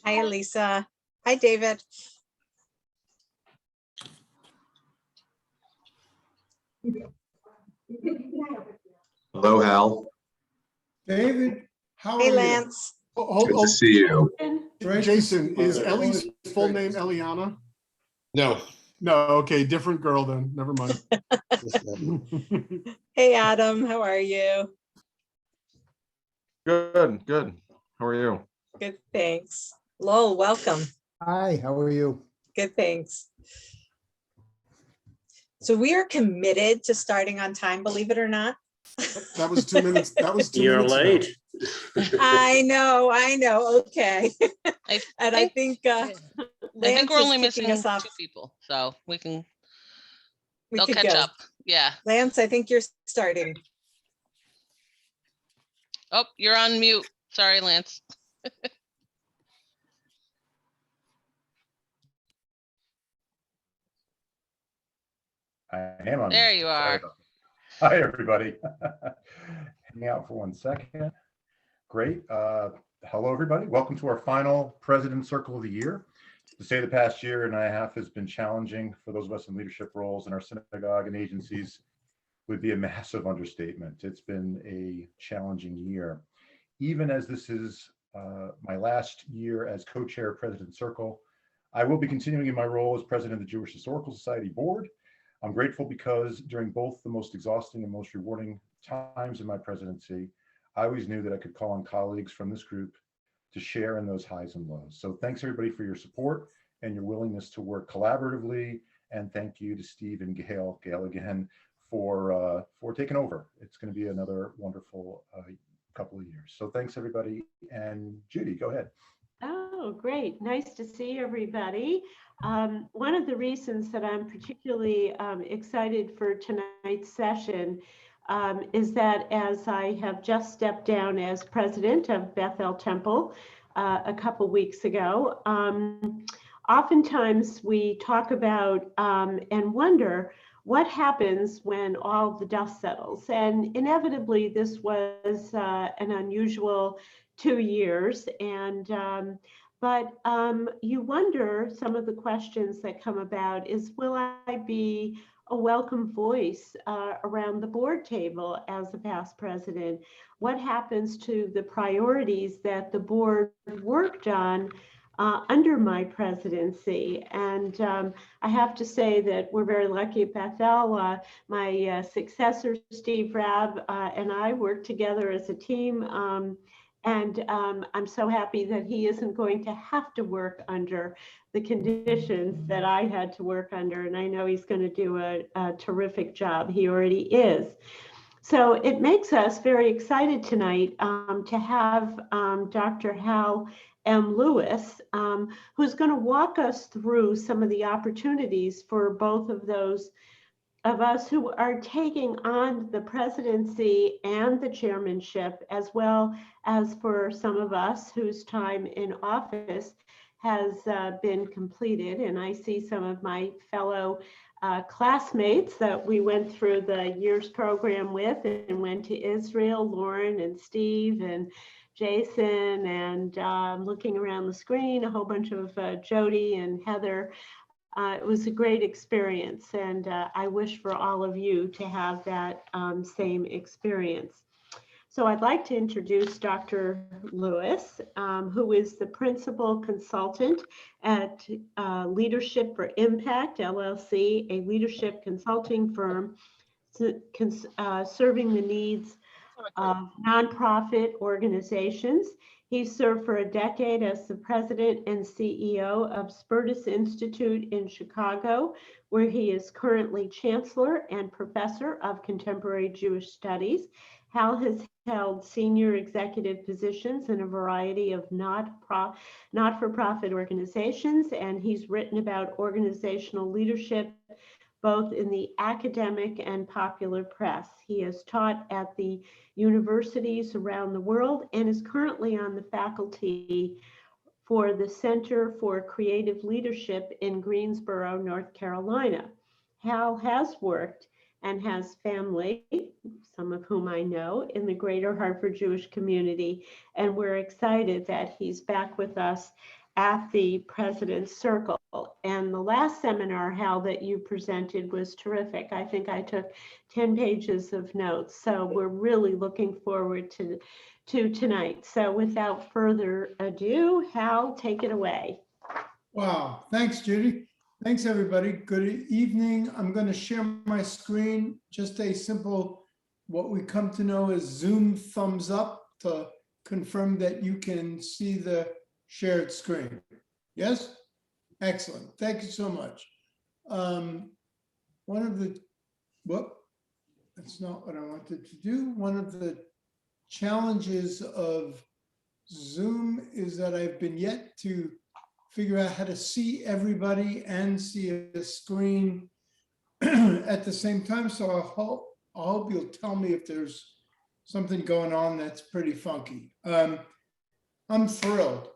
Hi, Elisa. Hi, David. Hello, Hal. David, how are Hey, you? Lance. Oh, Good to see you. Jason, is Ellie's full name Eliana? No. No, okay, different girl then. Never mind. Hey, Adam. How are you? Good, good. How are you? Good, thanks. Lowell, welcome. Hi, how are you? Good, thanks. So we are committed to starting on time, believe it or not. That was 2 minutes. That was 2 You're minutes ago. late. I know. Okay. I think I Lance think we're only is kicking missing us off. 2 people, so we can. We They'll could catch go. up. Yeah. Lance, I think you're starting. Oh, you're on mute. Sorry, Lance. I am on. There you are. Hi, everybody. Hang out for 1 second. Great. Hello, everybody. Welcome to our final President's Circle of the year. To say the past year and a half has been challenging for those of us in leadership roles in our synagogue and agencies would be a massive understatement. It's been a challenging year. Even as this is my last year as co-chair of President's Circle, I will be continuing in my role as president of the Jewish Historical Society Board. I'm grateful because during both the most exhausting and most rewarding times in my presidency, I always knew that I could call on colleagues from this group to share in those highs and lows. So thanks everybody for your support and your willingness to work collaboratively. And thank you to Steve and Gail again, for taking over. It's going to be another wonderful couple of years. So thanks everybody. And Judy, go ahead. Oh, great. Nice to see everybody. One of the reasons that I'm particularly excited for tonight's session is that as I have just stepped down as president of Bethel Temple a couple weeks ago, oftentimes we talk about and wonder what happens when all the dust settles. And inevitably, this was an unusual 2 years. But you wonder, some of the questions that come about is, will I be a welcome voice around the board table as a past president? What happens to the priorities that the board worked on under my presidency? And I have to say that we're very lucky at Bethel. My successor, Steve Rabb, and I worked together as a team. And I'm so happy that he isn't going to have to work under the conditions that I had to work under. And I know he's going to do a terrific job. He already is. So it makes us very excited tonight to have Dr. Hal M. Lewis, who's going to walk us through some of the opportunities for both of those of us who are taking on the presidency and the chairmanship, as well as for some of us whose time in office has been completed. And I see some of my fellow classmates that we went through the year's program with and went to Israel, Lauren and Steve and Jason, and looking around the screen, a whole bunch of Jody and Heather. It was a great experience, and I wish for all of you to have that same experience. So I'd like to introduce Dr. Lewis, who is the principal consultant at Leadership for Impact, LLC, a leadership consulting firm serving the needs of nonprofit organizations. He served for a decade as the president and CEO of Spertus Institute in Chicago, where he is currently chancellor and professor of contemporary Jewish studies. Hal has held senior executive positions in a variety of not-for-profit organizations, and he's written about organizational leadership both in the academic and popular press. He has taught at the universities around the world and is currently on the faculty for the Center for Creative Leadership in Greensboro, North Carolina. Hal has worked and has family, some of whom I know, in the greater Hartford Jewish community. And we're excited that he's back with us at the President's Circle. And the last seminar, Hal, that you presented was terrific. I think I took 10 pages of notes. So we're really looking forward to tonight. So without further ado, Hal, take it away. Wow, thanks, Judy. Thanks, everybody. Good evening. I'm going to share my screen. Just a simple, what we come to know as Zoom thumbs up to confirm that you can see the shared screen. Yes? Excellent. Thank you so much. That's not what I wanted to do. One of the challenges of Zoom is that I've been yet to figure out how to see everybody and see a screen at the same time. So I hope you'll tell me if there's something going on that's pretty funky. I'm thrilled.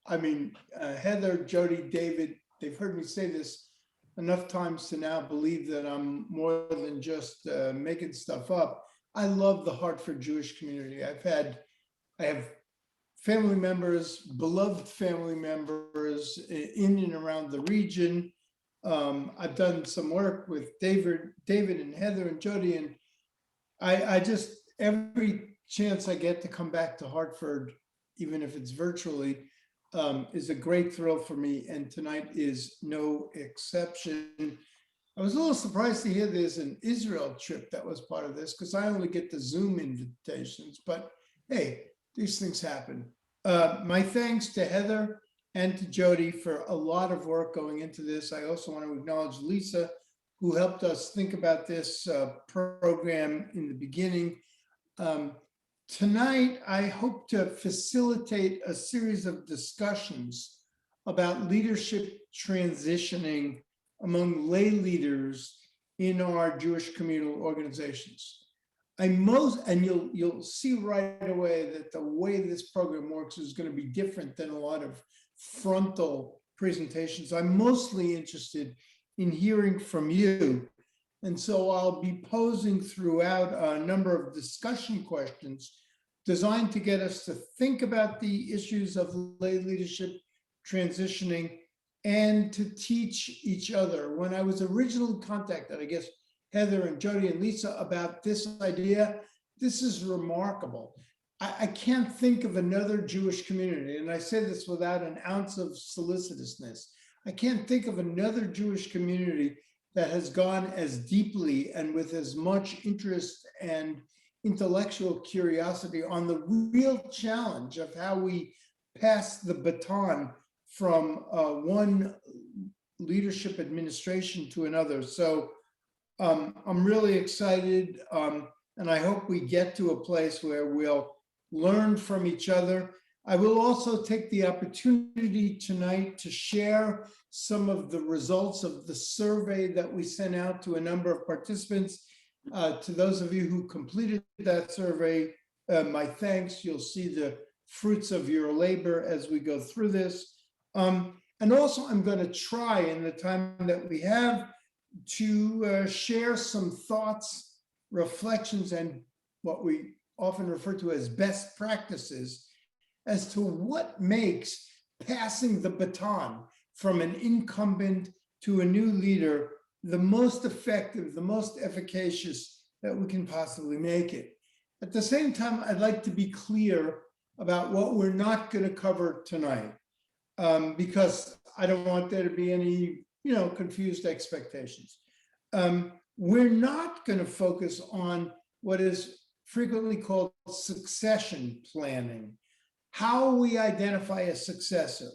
Heather, Jody, David, they've heard me say this enough times to now believe that I'm more than just making stuff up. I love the Hartford Jewish community. I have family members, beloved family members in and around the region. I've done some work with David and Heather and Jody, and I just, every chance I get to come back to Hartford, even if it's virtually, is a great thrill for me, and tonight is no exception. I was a little surprised to hear there's an Israel trip that was part of this, because I only get the Zoom invitations, but hey, these things happen. My thanks to Heather and to Jody for a lot of work going into this. I also want to acknowledge Lisa, who helped us think about this program in the beginning. Tonight, I hope to facilitate a series of discussions about leadership transitioning among lay leaders in our Jewish communal organizations. You'll see right away that the way this program works is going to be different than a lot of frontal presentations. I'm mostly interested in hearing from you. And so I'll be posing throughout a number of discussion questions designed to get us to think about the issues of lay leadership transitioning and to teach each other. When I was originally contacted, I guess, Heather and Jody and Lisa about this idea, this is remarkable. I can't think of another Jewish community, and I say this without an ounce of solicitousness. I can't think of another Jewish community that has gone as deeply and with as much interest and intellectual curiosity on the real challenge of how we pass the baton from one leadership administration to another. So I'm really excited, and I hope we get to a place where we'll learn from each other. I will also take the opportunity tonight to share some of the results of the survey that we sent out to a number of participants. To those of you who completed that survey, my thanks. You'll see the fruits of your labor as we go through this. And also, I'm going to try in the time that we have to share some thoughts, reflections, and what we often refer to as best practices as to what makes passing the baton from an incumbent to a new leader the most effective, the most efficacious that we can possibly make it. At the same time, I'd like to be clear about what we're not going to cover tonight, because I don't want there to be any, confused expectations. We're not going to focus on what is frequently called succession planning, how we identify a successor,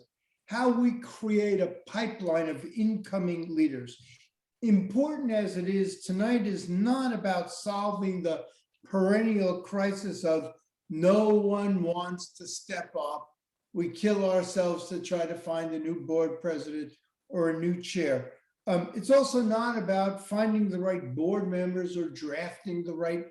how we create a pipeline of incoming leaders. Important as it is, tonight is not about solving the perennial crisis of no one wants to step up. We kill ourselves to try to find a new board president or a new chair. It's also not about finding the right board members or drafting the right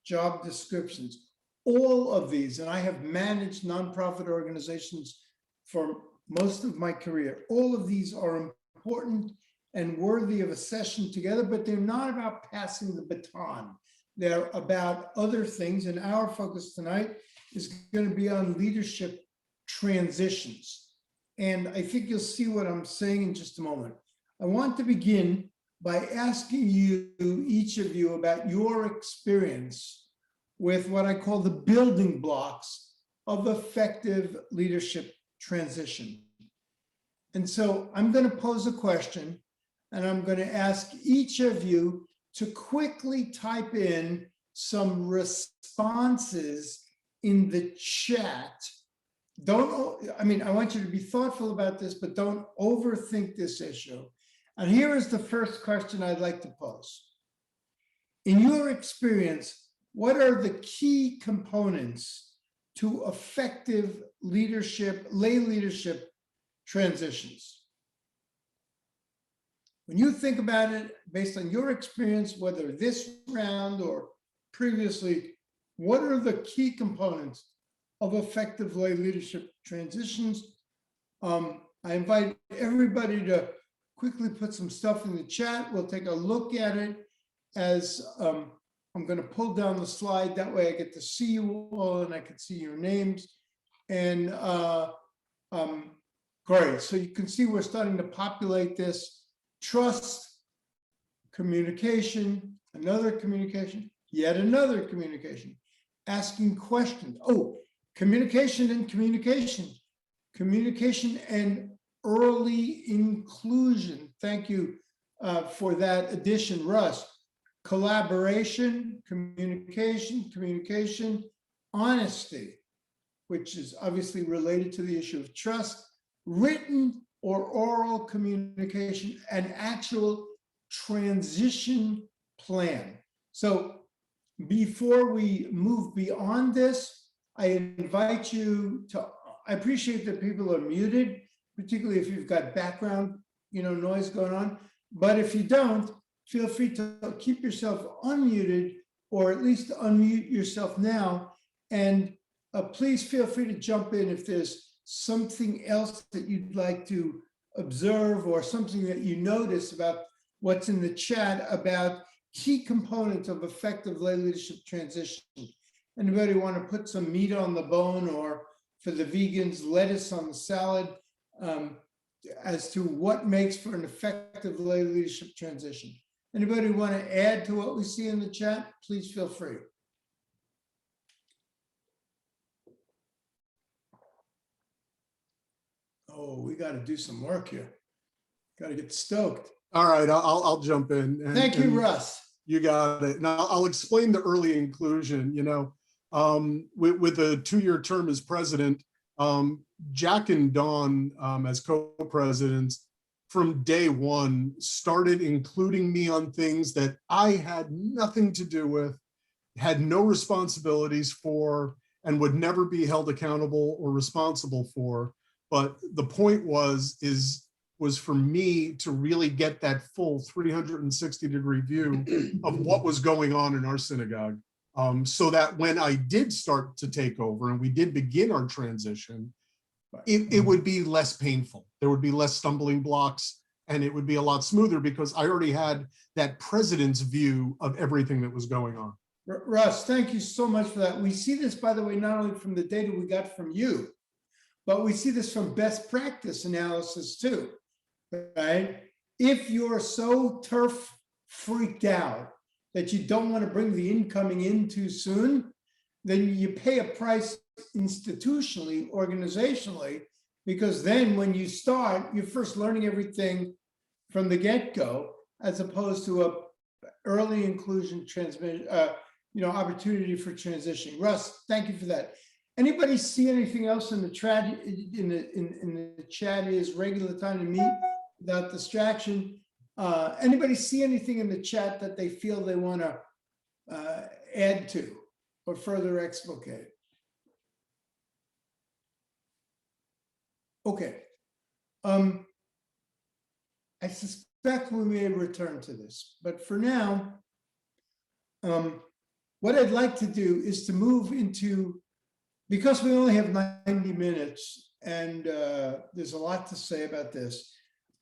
job descriptions. All of these, and I have managed nonprofit organizations for most of my career, all of these are important and worthy of a session together, but they're not about passing the baton. They're about other things, and our focus tonight is going to be on leadership transitions. And I think you'll see what I'm saying in just a moment. I want to begin by asking you, each of you, about your experience with what I call the building blocks of effective leadership transition. And so I'm going to pose a question, and I'm going to ask each of you to quickly type in some responses in the chat. I want you to be thoughtful about this, but don't overthink this issue. And here is the first question I'd like to pose. In your experience, what are the key components to effective leadership, lay leadership transitions? When you think about it, based on your experience, whether this round or previously, what are the key components of effective lay leadership transitions? I invite everybody to quickly put some stuff in the chat. We'll take a look at it as I'm going to pull down the slide. That way I get to see you all and I can see your names. And great. So you can see we're starting to populate this. Trust, communication, another communication, yet another communication, asking questions. Oh, communication and communication. Communication and early inclusion. Thank you for that addition, Russ. Collaboration, communication, honesty, which is obviously related to the issue of trust, written or oral communication, an actual transition plan. So before we move beyond this, I invite you to, I appreciate that people are muted, particularly if you've got background, noise going on. But if you don't, feel free to keep yourself unmuted, or at least unmute yourself now. And please feel free to jump in if there's something else that you'd like to observe, or something that you notice about what's in the chat about key components of effective lay leadership transition. Anybody want to put some meat on the bone, or for the vegans, lettuce on the salad, as to what makes for an effective lay leadership transition? Anybody want to add to what we see in the chat? Please feel free. Oh, we got to do some work here. Got to get stoked. All right, I'll jump in. Thank you, Russ. You got it. Now I'll explain the early inclusion. With a 2-year term as president, Jack and Dawn as co-presidents from day one started including me on things that I had nothing to do with, had no responsibilities for, and would never be held accountable or responsible for. But the point was for me to really get that full 360-degree view of what was going on in our synagogue, so that when I did start to take over and we did begin our transition, it would be less painful. There would be less stumbling blocks, and it would be a lot smoother because I already had that president's view of everything that was going on. Russ, thank you so much for that. We see this, by the way, not only from the data we got from you, but we see this from best practice analysis too, right? If you're so turf freaked out that you don't want to bring the incoming in too soon, then you pay a price institutionally, organizationally, because then when you start, you're first learning everything from the get-go, as opposed to a early inclusion opportunity for transition. Russ, thank you for that. Anybody see anything else in the chat? In the chat is regular time to meet without distraction. Anybody see anything in the chat that they feel they want to add to or further explicate? Okay. I suspect we may return to this, but for now, what I'd like to do is to move into, because we only have 90 minutes and there's a lot to say about this,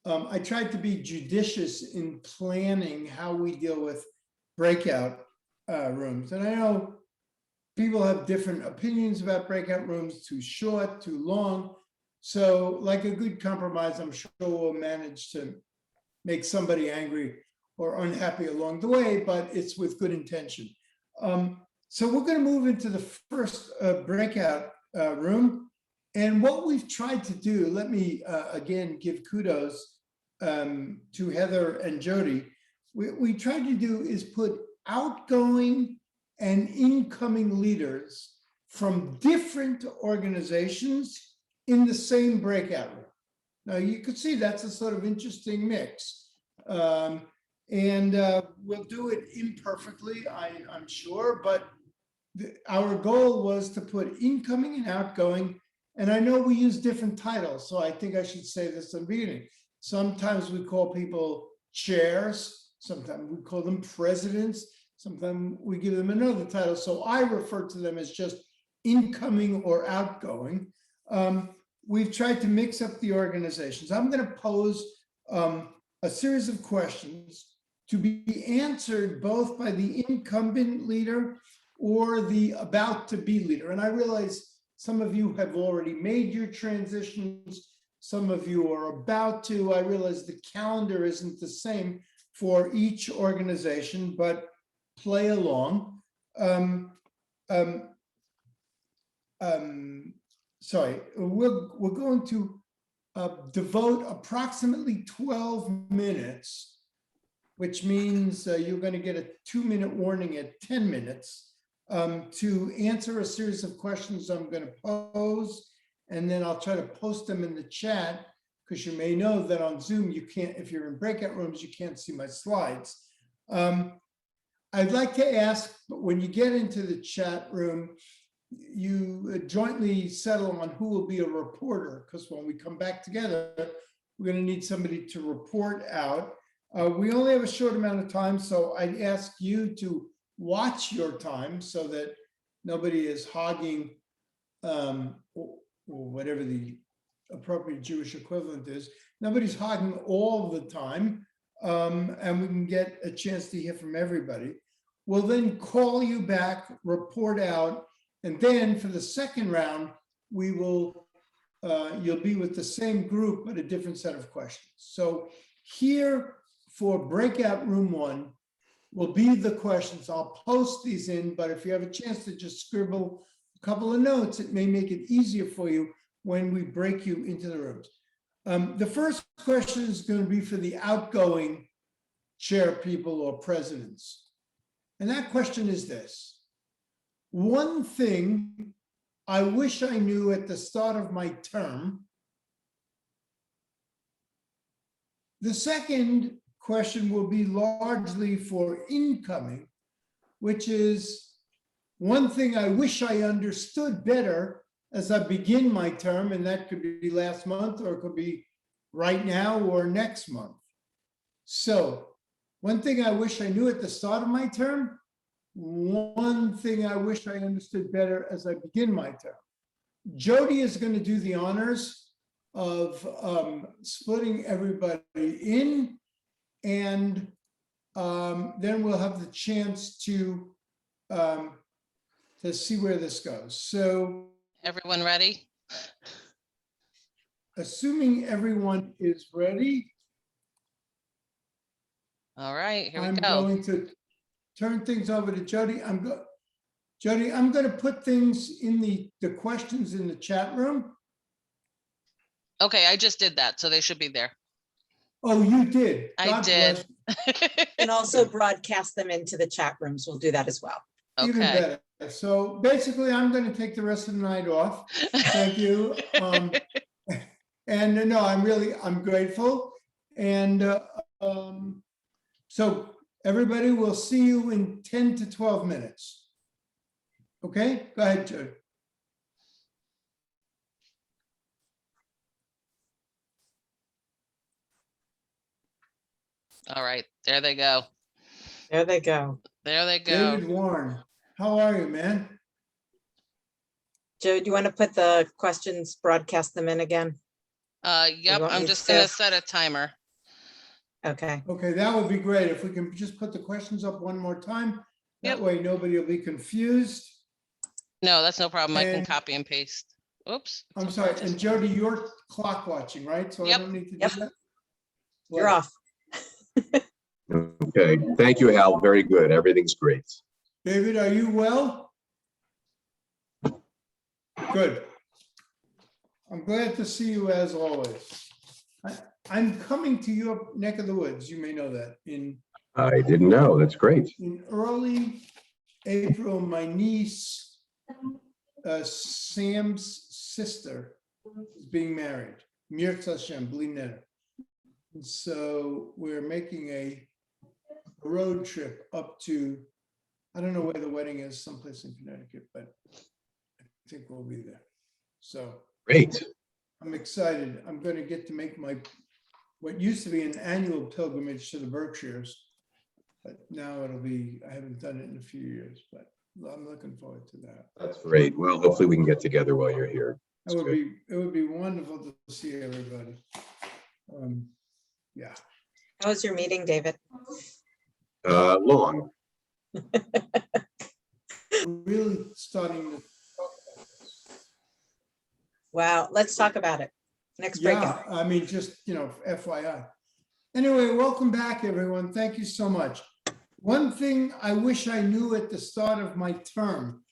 I tried to be judicious in planning how we deal with breakout rooms. And I know people have different opinions about breakout rooms, too short, too long. So like a good compromise, I'm sure we'll manage to make somebody angry or unhappy along the way, but it's with good intention. So we're going to move into the first breakout room. And what we've tried to do, let me again give kudos to Heather and Jody. We tried to do is put outgoing and incoming leaders from different organizations in the same breakout room. Now you could see that's a sort of interesting mix. We'll do it imperfectly, I'm sure, but our goal was to put incoming and outgoing. And I know we use different titles, so I think I should say this in the beginning. Sometimes we call people chairs, sometimes we call them presidents, sometimes we give them another title. So I refer to them as just incoming or outgoing. We've tried to mix up the organizations. I'm going to pose a series of questions to be answered both by the incumbent leader or the about to be leader. And I realize some of you have already made your transitions. Some of you are about to. I realize the calendar isn't the same for each organization, but play along. Sorry, we're going to devote approximately 12 minutes, which means you're going to get a 2-minute warning at 10 minutes to answer a series of questions I'm going to pose. And then I'll try to post them in the chat, because you may know that on Zoom, you can't, if you're in breakout rooms, you can't see my slides. I'd like to ask, but when you get into the chat room, you jointly settle on who will be a reporter, because when we come back together, we're going to need somebody to report out. We only have a short amount of time, so I'd ask you to watch your time so that nobody is hogging or whatever the appropriate Jewish equivalent is. Nobody's hogging all the time, and we can get a chance to hear from everybody. We'll then call you back, report out, and then for the second round, we will, you'll be with the same group, but a different set of questions. So here for breakout room 1 will be the questions. I'll post these in, but if you have a chance to just scribble a couple of notes, it may make it easier for you when we break you into the rooms. The first question is going to be for the outgoing chair people or presidents. And that question is this: one thing I wish I knew at the start of my term. The second question will be largely for incoming, which is one thing I wish I understood better as I begin my term, and that could be last month, or it could be right now or next month. So one thing I wish I knew at the start of my term, one thing I wish I understood better as I begin my term. Jody is going to do the honors of splitting everybody in, and then we'll have the chance to see where this goes. So, Everyone ready? assuming everyone is ready, All right, here we I'm go. going to turn things over to Jody. Jody, I'm going to put things in the questions in the chat room. Okay, I just did that, so they should be there. Oh, you did. I God did. bless. And also broadcast them into the chat rooms. We'll do that as well. Even Okay. better. So basically, I'm going to take the rest of the night off. Thank you. And no, I'm grateful. And so everybody, will see you in 10 to 12 minutes. Okay, go ahead, Jody. All right, there they go. There they go. There they go. David Warren, how are you, man? Joe, do you want to put the questions, broadcast them in again? Yep, want I'm me just to? gonna set a timer. Okay, Okay, that would be great. If we can just put the questions up one more time. That Yep. way nobody will be confused. No, that's no problem. I can And- copy and paste. Oops. I'm so far sorry, and just- Jody, you're clock watching, right? So I Yep. don't need to Yep. do that? you're off. Okay, thank you, Hal. Very good. Everything's great. David, are you well? Good. I'm glad to see you as always. I'm coming to your neck of the woods. You may know that. I didn't know. That's great. In early April, my niece, Sam's sister, is being married. Mirza Hashem, believe it. And so we're making a road trip up to, I don't know where the wedding is, someplace in Connecticut, but I think we'll be there. So Great. I'm excited. I'm going to get to make what used to be an annual pilgrimage to the Berkshires. But now it'll be, I haven't done it in a few years, but I'm looking forward to that. That's great. Well, hopefully we can get together while you're here. It would be wonderful to see everybody. Yeah. How was your meeting, David? Long. Really starting to. Wow, let's talk about it. Next breakout. Yeah, I mean, just, FYI. Anyway, welcome back, everyone. Thank you so much. One thing I wish I knew at the start of my term,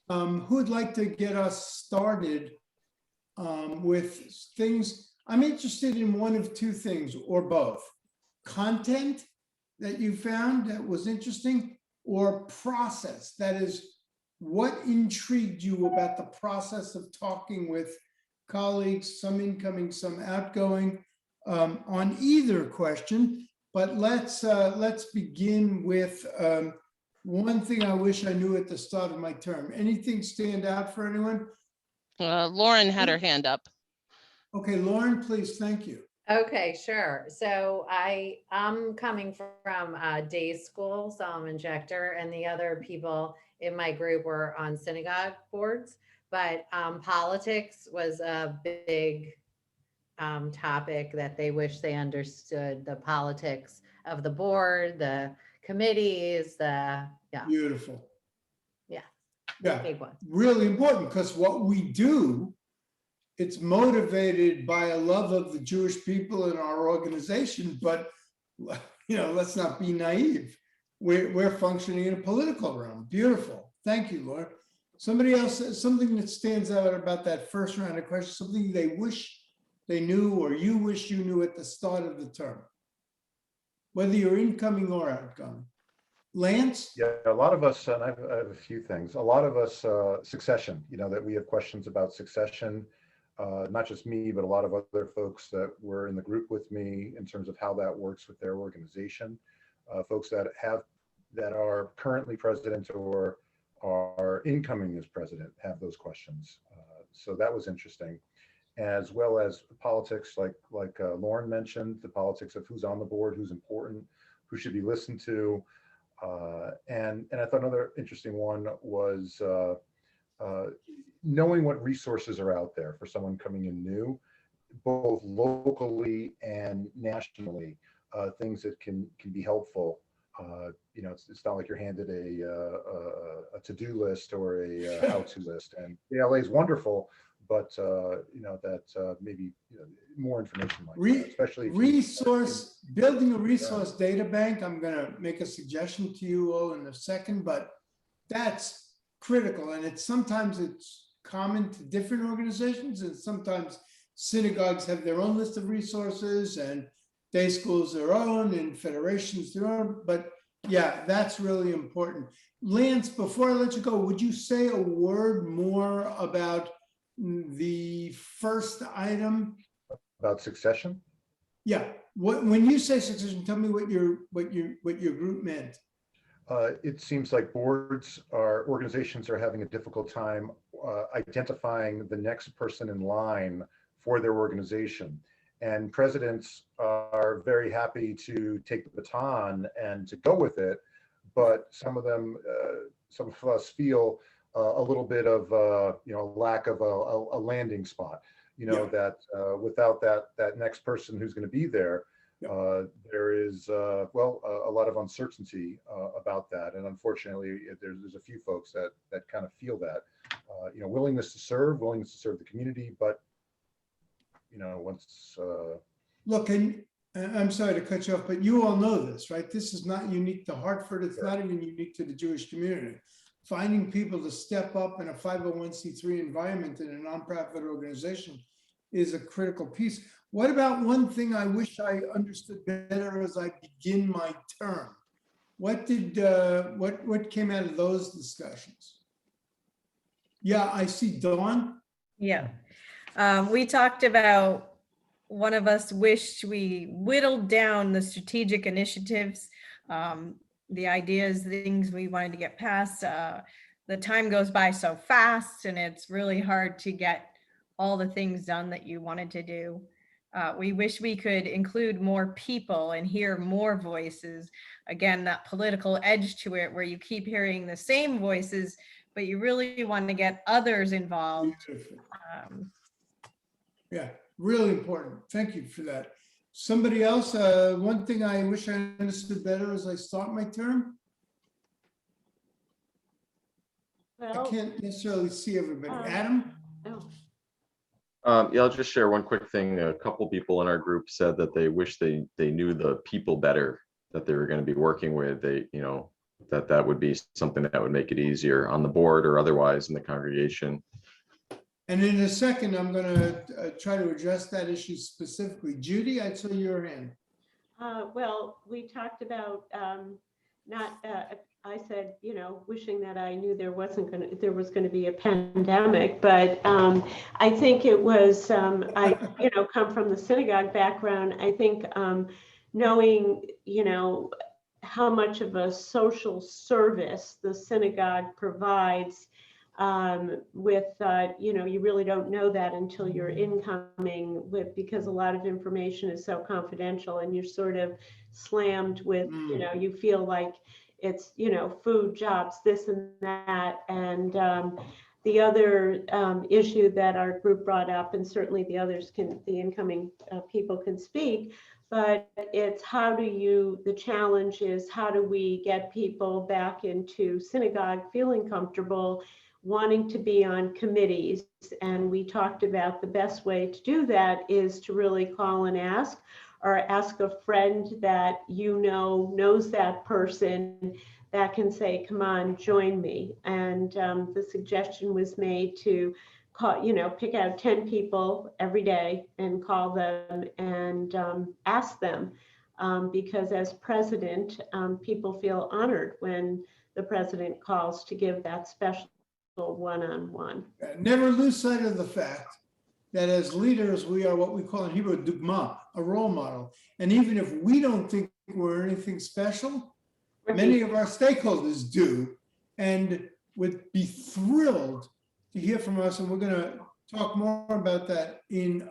who would like to get us started with things? I'm interested in one of two things or both. Content that you found that was interesting, or process. That is, what intrigued you about the process of talking with colleagues, some incoming, some outgoing, on either question. But let's begin with one thing I wish I knew at the start of my term. Anything stand out for anyone? Lauren had her hand up. Okay, Lauren, please. Thank you. Okay, sure. So I'm coming from day school, Solomon Schechter, and the other people in my group were on synagogue boards, but politics was a big topic that they wish they understood, the politics of the board, the committees, yeah, Beautiful. Yeah. Yeah. big one. Really important, because what we do, it's motivated by a love of the Jewish people in our organization, but let's not be naive. We're functioning in a political realm. Beautiful. Thank you, Laura. Somebody else, something that stands out about that first round of questions, something they wish they knew or you wish you knew at the start of the term, whether you're incoming or outgoing. Lance? Yeah, a lot of us, and I have a few things, a lot of us, succession, that we have questions about succession, not just me, but a lot of other folks that were in the group with me in terms of how that works with their organization, folks that are currently president or are incoming as president have those questions. So that was interesting, as well as politics, like Lauren mentioned, the politics of who's on the board, who's important, who should be listened to. And I thought another interesting one was knowing what resources are out there for someone coming in new, both locally and nationally, things that can be helpful. It's not like you're handed a to-do list or a how-to list, and the LA is wonderful, but maybe more information like that, especially building a resource data bank. I'm going to make a suggestion to you all in a second, but that's critical, and sometimes it's common to different organizations, and sometimes synagogues have their own list of resources and day schools their own and federations their own. But yeah, that's really important. Lance, before I let you go, would you say a word more about the first item? About succession? Yeah. When you say succession, tell me what your group meant. It seems like organizations are having a difficult time identifying the next person in line for their organization. And presidents are very happy to take the baton and to go with it, but some of us feel a little bit of lack of a landing spot. That without that next person who's going to be there, There is, well, a lot of uncertainty about that. And unfortunately, there's a few folks that kind of feel that, willingness to serve the community, but, once. Look, and I'm sorry to cut you off, but you all know this, right? This is not unique to Hartford. It's not even unique to the Jewish community. Finding people to step up in a 501c3 environment in a nonprofit organization is a critical piece. What about one thing I wish I understood better as I begin my term? What came out of those discussions? Yeah, I see Dawn. Yeah. We talked about, one of us wished we whittled down the strategic initiatives, the ideas, things we wanted to get past. The time goes by so fast and it's really hard to get all the things done that you wanted to do. We wish we could include more people and hear more voices. Again, that political edge to it where you keep hearing the same voices, but you really want to get others involved. Yeah, really important. Thank you for that. Somebody else, one thing I wish I understood better as I start my term. I can't necessarily see everybody. Adam? Yeah, I'll just share one quick thing. A couple people in our group said that they wish they knew the people better that they were going to be working with. That would be something that would make it easier on the board or otherwise in the congregation. And in a second, I'm going to try to address that issue specifically. Judy, I saw your hand. Well, we talked about I said, wishing that I knew there was going to be a pandemic, but I think it was, I come from the synagogue background. I think knowing, how much of a social service the synagogue provides with, you really don't know that until you're incoming because a lot of information is so confidential and you're sort of slammed with, you feel like it's, food, jobs, this and that. And the other issue that our group brought up, and certainly the incoming people can speak, but it's the challenge is how do we get people back into synagogue feeling comfortable, wanting to be on committees. And we talked about the best way to do that is to really call and ask, or ask a friend that knows that person that can say, come on, join me. And the suggestion was made to call, pick out 10 people every day and call them and ask them. Because as president, people feel honored when the president calls to give that special one-on-one. Never lose sight of the fact that as leaders, we are what we call in Hebrew dugma, a role model. And even if we don't think we're anything special, many of our stakeholders do, and would be thrilled to hear from us. And we're going to talk more about that in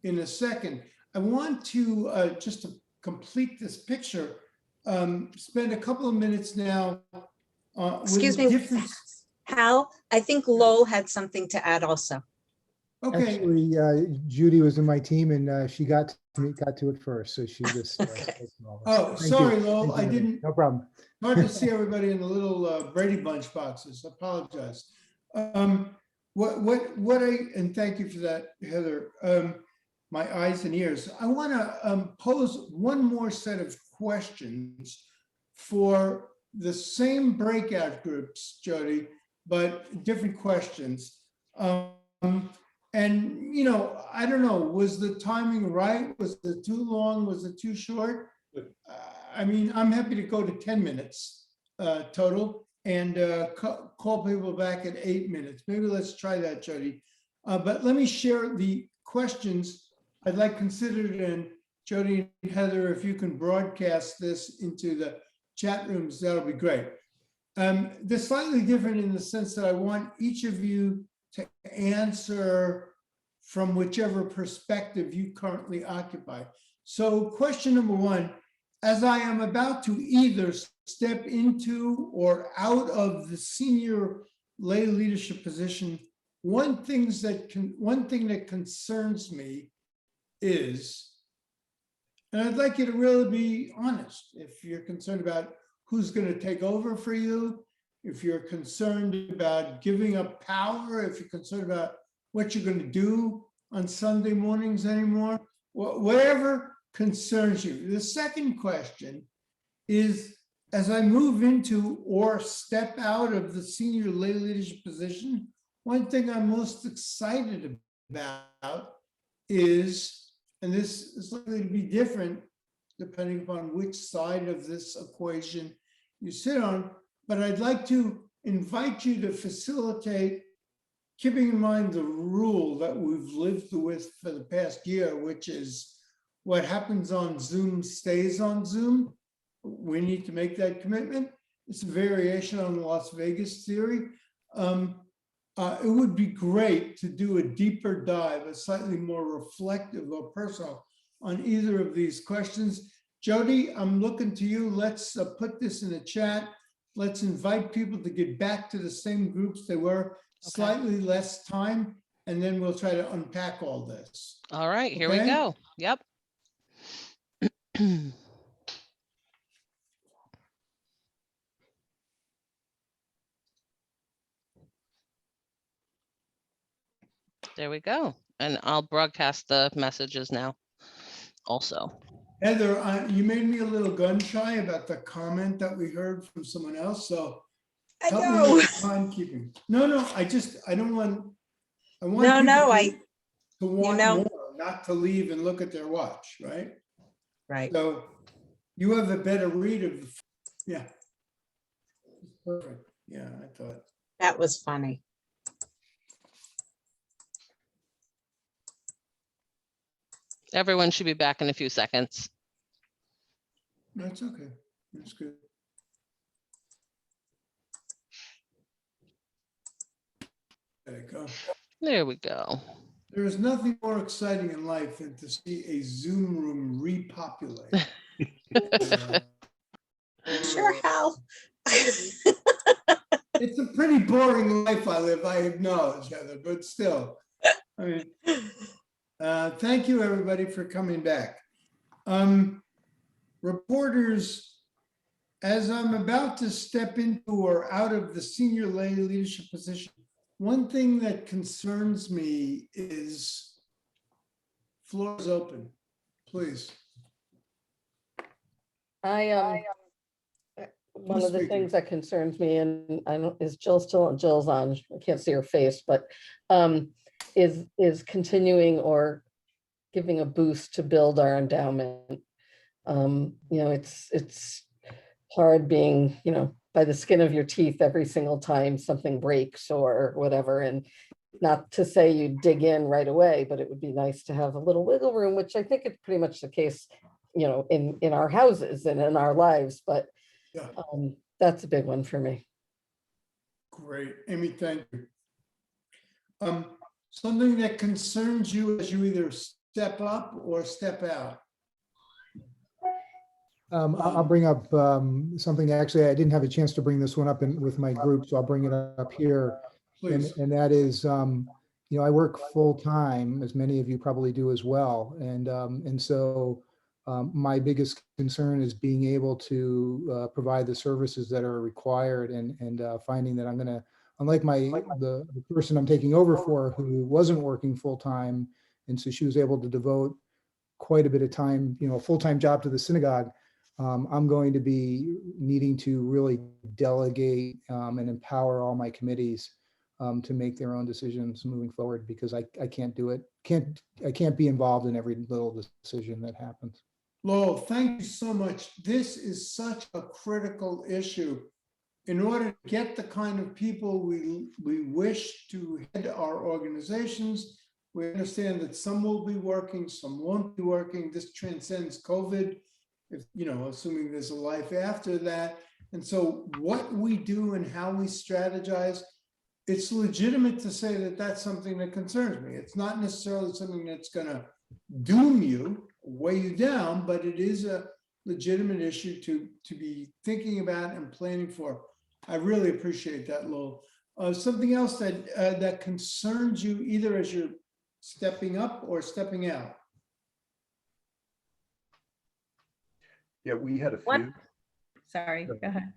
a second. I want to, just to complete this picture, spend a couple of minutes now. Excuse me, Hal, I think Lowell had something to add also. Okay. Actually, Judy was in my team and she got to it first. So she just. Oh, sorry, Lowell. I didn't. No problem. Hard to see everybody in the little Brady Bunch boxes. Apologize. And thank you for that, Heather. My eyes and ears. I want to pose one more set of questions for the same breakout groups, Jody, but different questions. And, I don't know, was the timing right? Was it too long? Was it too short? I'm happy to go to 10 minutes total and call people back at 8 minutes. Maybe let's try that, Jody. But let me share the questions I'd like considered, and Jody and Heather, if you can broadcast this into the chat rooms, that'll be great. They're slightly different in the sense that I want each of you to answer from whichever perspective you currently occupy. So question number one, as I am about to either step into or out of the senior lay leadership position, one thing that concerns me is And I'd like you to really be honest. If you're concerned about who's going to take over for you, if you're concerned about giving up power, if you're concerned about what you're going to do on Sunday mornings anymore, whatever concerns you. The second question is, as I move into or step out of the senior lay leadership position, one thing I'm most excited about is, and this is likely to be different depending upon which side of this equation you sit on, but I'd like to invite you to facilitate, keeping in mind the rule that we've lived with for the past year, which is what happens on Zoom stays on Zoom. We need to make that commitment. It's a variation on the Las Vegas theory. It would be great to do a deeper dive, a slightly more reflective or personal on either of these questions. Jody, I'm looking to you. Let's put this in the chat. Let's invite people to get back to the same groups they were, slightly less time, and then we'll try to unpack all this. All right, here we go. Yep. There we go. And I'll broadcast the messages now also. Heather, you made me a little gun shy about the comment that we heard from someone else, so I help know. me with timekeeping. No, I don't want, I want No, people to want know. more, not to leave and look at their watch, right? Right. So you have a better read of, yeah. Perfect. Yeah, I thought. That was funny. Everyone should be back in a few seconds. That's okay. That's good. There you go. There we go. There is nothing more exciting in life than to see a Zoom room repopulate. Sure, Hal. It's a pretty boring life I live, I acknowledge, Heather, but still. I mean, thank you, everybody, for coming back. Reporters, as I'm about to step into or out of the senior lay leadership position, one thing that concerns me is, floor is open, please. One of the things that concerns me, and I don't, is Jill still on? Jill's on, I can't see her face, but is continuing or giving a boost to build our endowment. You know, it's hard being, you know, by the skin of your teeth every single time something breaks or whatever. And not to say you dig in right away, but it would be nice to have a little wiggle room, which I think is pretty much the case, you know, in our houses and in our lives. But yeah, that's a big one for me. Great, Amy, thank you. Something that concerns you as you either step up or step out. I'll bring up something. Actually, I didn't have a chance to bring this one up with my group, so I'll bring it up here. And that is, you know, I work full time, as many of you probably do as well, and so my biggest concern is being able to provide the services that are required, and finding that I'm going to, unlike the person I'm taking over for, who wasn't working full time, and so she was able to devote quite a bit of time, you know, a full-time job to the synagogue. I'm going to be needing to really delegate and empower all my committees to make their own decisions moving forward, because I can't do it. I can't be involved in every little decision that happens. Lowell, thank you so much. This is such a critical issue. In order to get the kind of people we wish to head our organizations, we understand that some will be working, some won't be working. This transcends COVID, if, you know, assuming there's a life after that. And so what we do and how we strategize, it's legitimate to say that that's something that concerns me. It's not necessarily something that's going to doom you, weigh you down, but it is a legitimate issue to be thinking about and planning for. I really appreciate that, Lowell. Something else that concerns you, either as you're stepping up or stepping out? Yeah, we had a What? few. Sorry, go ahead.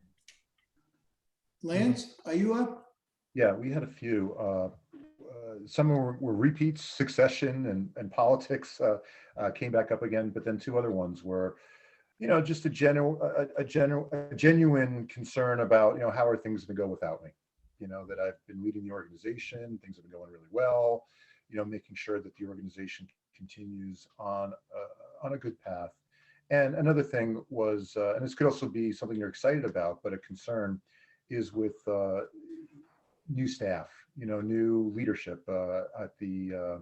Lance, are you up? Yeah, we had a few. Some were repeats, succession and politics came back up again, but then two other ones were, just a genuine concern about, how are things going to go without me? That I've been leading the organization, things have been going really well, making sure that the organization continues on a good path. And another thing was, and this could also be something you're excited about, but a concern is with new staff, new leadership at the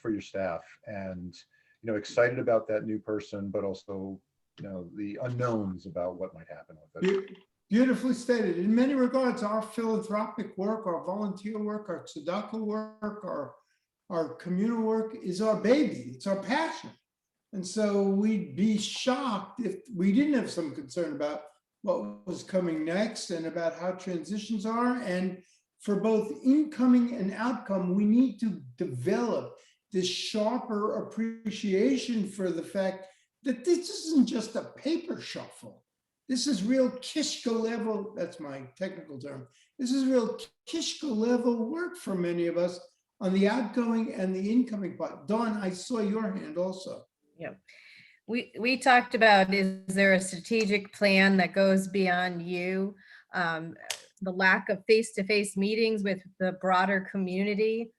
for your staff, and excited about that new person, but also the unknowns about what might happen with it. Beautifully stated. In many regards, our philanthropic work, our volunteer work, our tzedakah work, our communal work is our baby. It's our passion. And so we'd be shocked if we didn't have some concern about what was coming next and about how transitions are. And for both incoming and outcome, we need to develop this sharper appreciation for the fact that this isn't just a paper shuffle. This is real Kishka level, that's my technical term. This is real Kishka level work for many of us on the outgoing and the incoming part. Dawn, I saw your hand also. Yeah. We talked about, is there a strategic plan that goes beyond you? The lack of face-to-face meetings with the broader community.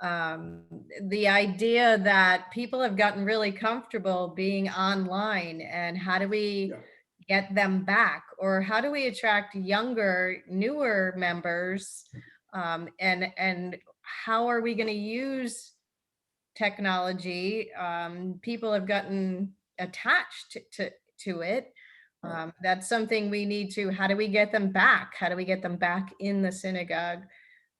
The idea that people have gotten really comfortable being online, and how do we get them back? Or how do we attract younger, newer members? And how are we going to use technology? People have gotten attached to it. That's something we need to, how do we get them back? How do we get them back in the synagogue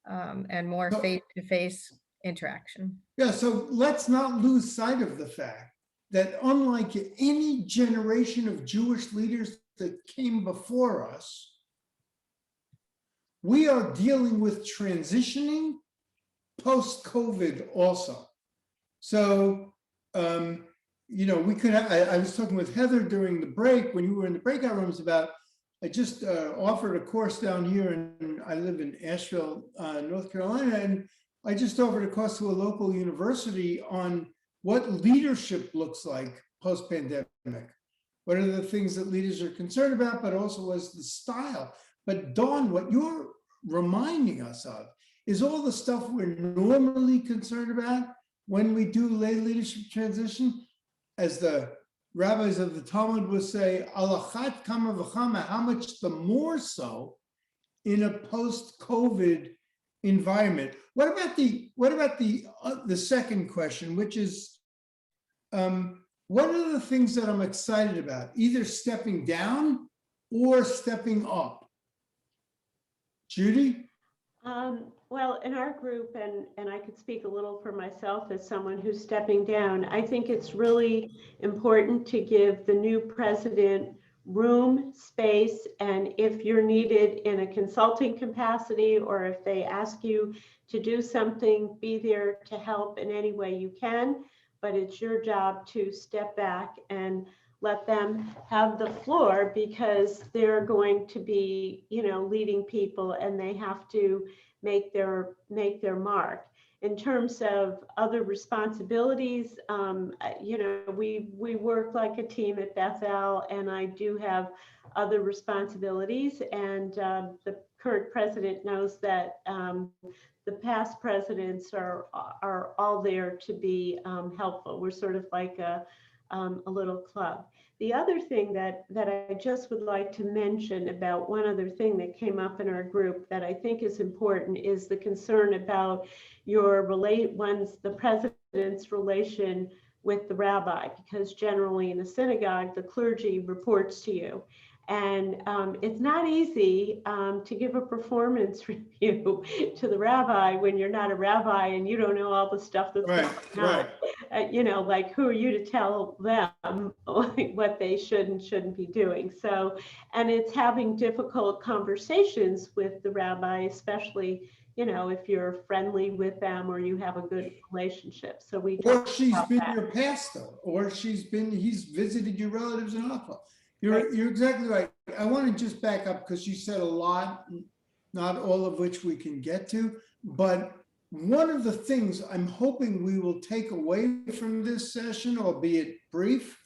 and more face-to-face interaction? Yeah, so let's not lose sight of the fact that unlike any generation of Jewish leaders that came before us, we are dealing with transitioning post-COVID also. So, we could have, I was talking with Heather during the break when you were in the breakout rooms about, I just offered a course down here, and I live in Asheville, North Carolina, and I just offered a course to a local university on what leadership looks like post-pandemic. What are the things that leaders are concerned about, but also was the style. But Dawn, what you're reminding us of is all the stuff we're normally concerned about when we do lay leadership transition. As the rabbis of the Talmud would say, alachat kama v'chama, how much the more so in a post-COVID environment. What about the second question, which is, what are the things that I'm excited about, either stepping down or stepping up? Judy? Well, in our group, and I could speak a little for myself as someone who's stepping down, I think it's really important to give the new president room, space, and if you're needed in a consulting capacity, or if they ask you to do something, be there to help in any way you can. But it's your job to step back and let them have the floor, because they're going to be, leading people, and they have to make their mark. In terms of other responsibilities, we work like a team at Bethel, and I do have other responsibilities. And the current president knows that the past presidents are all there to be helpful. We're sort of like a little club. The other thing that I just would like to mention about one other thing that came up in our group that I think is important is the concern about the president's relation with the rabbi, because generally in the synagogue, the clergy reports to you. And it's not easy to give a performance review to the rabbi when you're not a rabbi and you don't know all the stuff that's going on. Like, who are you to tell them what they should and shouldn't be doing? So, and it's having difficult conversations with the rabbi, especially, you know, if you're friendly with them or you have a good relationship. So we Or talked she's about been that. your pastor, or he's visited your relatives in Ottawa. You're exactly right. I want to just back up because you said a lot, not all of which we can get to, but one of the things I'm hoping we will take away from this session, albeit brief,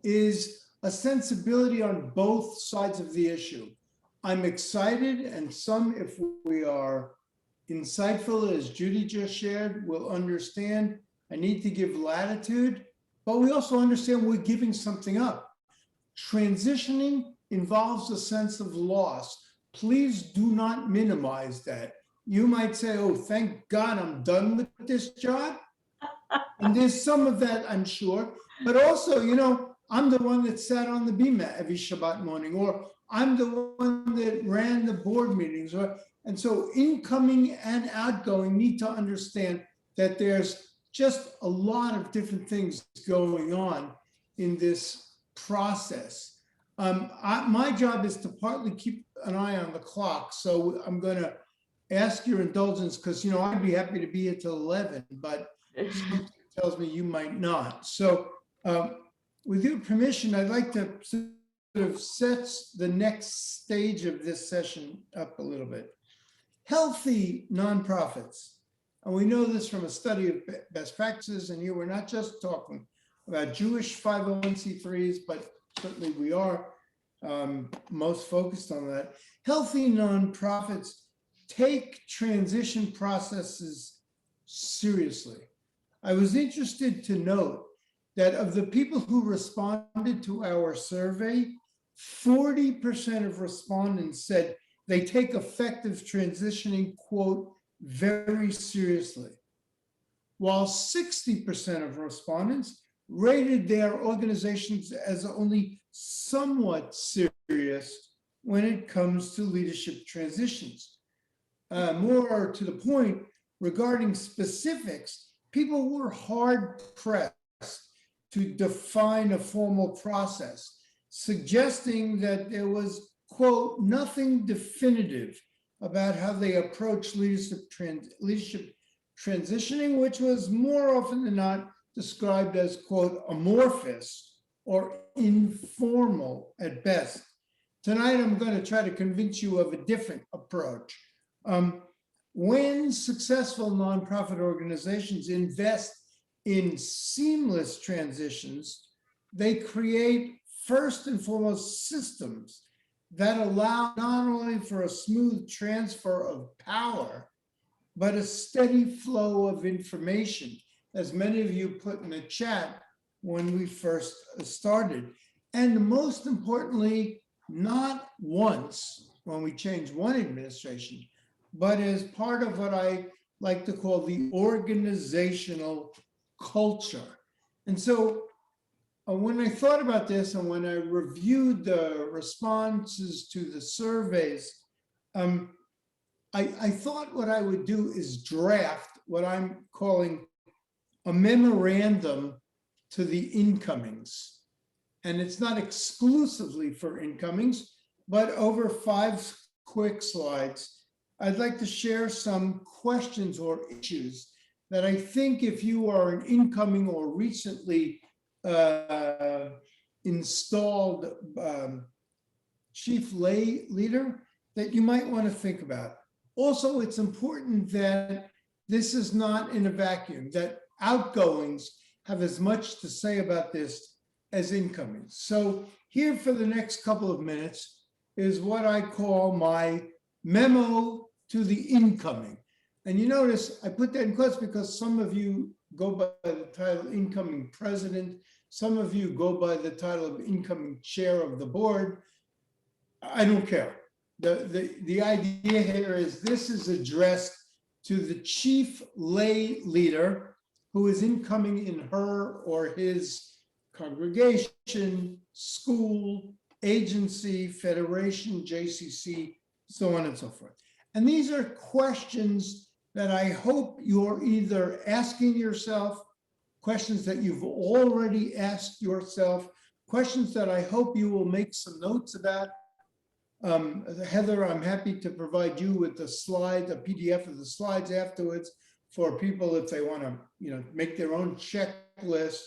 is a sensibility on both sides of the issue. I'm excited, and some, if we are insightful, as Judy just shared, will understand I need to give latitude, but we also understand we're giving something up. Transitioning involves a sense of loss. Please do not minimize that. You might say, oh, thank God I'm done with this job. And there's some of that, I'm sure. But also, you know, I'm the one that sat on the bima every Shabbat morning, or I'm the one that ran the board meetings. And so incoming and outgoing need to understand that there's just a lot of different things going on in this process. My job is to partly keep an eye on the clock. So I'm going to ask your indulgence because, you know, I'd be happy to be here till 11, but something tells me you might not. So with your permission, I'd like to sort of set the next stage of this session up a little bit. Healthy nonprofits. And we know this from a study of best practices. And here we're not just talking about Jewish 501c3s, but certainly we are most focused on that. Healthy nonprofits take transition processes seriously. I was interested to note that of the people who responded to our survey, 40% of respondents said they take effective transitioning, quote, very seriously, while 60% of respondents rated their organizations as only somewhat serious when it comes to leadership transitions. More to the point, regarding specifics, people were hard pressed to define a formal process, suggesting that there was, quote, nothing definitive about how they approach leadership transitioning, which was more often than not described as, quote, amorphous or informal at best. Tonight, I'm going to try to convince you of a different approach. When successful nonprofit organizations invest in seamless transitions, they create first and foremost systems that allow not only for a smooth transfer of power, but a steady flow of information, as many of you put in the chat when we first started. And most importantly, not once when we change one administration, but as part of what I like to call the organizational culture. And so when I thought about this and when I reviewed the responses to the surveys, I thought what I would do is draft what I'm calling a memorandum to the incomings. And it's not exclusively for incomings, but over 5 quick slides, I'd like to share some questions or issues that I think if you are an incoming or recently installed chief lay leader, that you might want to think about. Also, it's important that this is not in a vacuum, that outgoings have as much to say about this as incomings. So here for the next couple of minutes is what I call my memo to the incoming. And you notice I put that in quotes because some of you go by the title incoming president, some of you go by the title of incoming chair of the board. I don't care. The idea here is this is addressed to the chief lay leader who is incoming in her or his congregation, school, agency, federation, JCC, so on and so forth. And these are questions that I hope you're either asking yourself, questions that you've already asked yourself, questions that I hope you will make some notes about, Heather, I'm happy to provide you with the slide, a PDF of the slides afterwards for people if they want to, make their own checklists.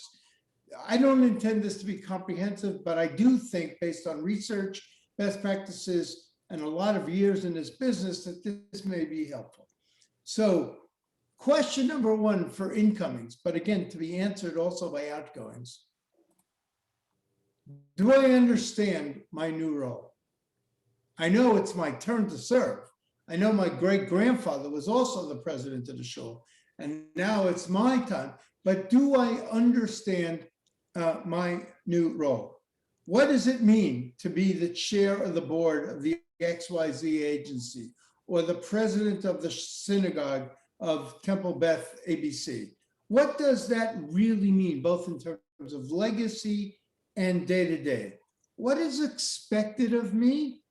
I don't intend this to be comprehensive, but I do think based on research, best practices, and a lot of years in this business that this may be helpful. So question number one for incomings, but again, to be answered also by outgoings. Do I understand my new role? I know it's my turn to serve. I know my great-grandfather was also the president of the show, and now it's my time. But do I understand my new role? What does it mean to be the chair of the board of the XYZ agency or the president of the synagogue of Temple Beth ABC? What does that really mean, both in terms of legacy and day-to-day? What is expected of me?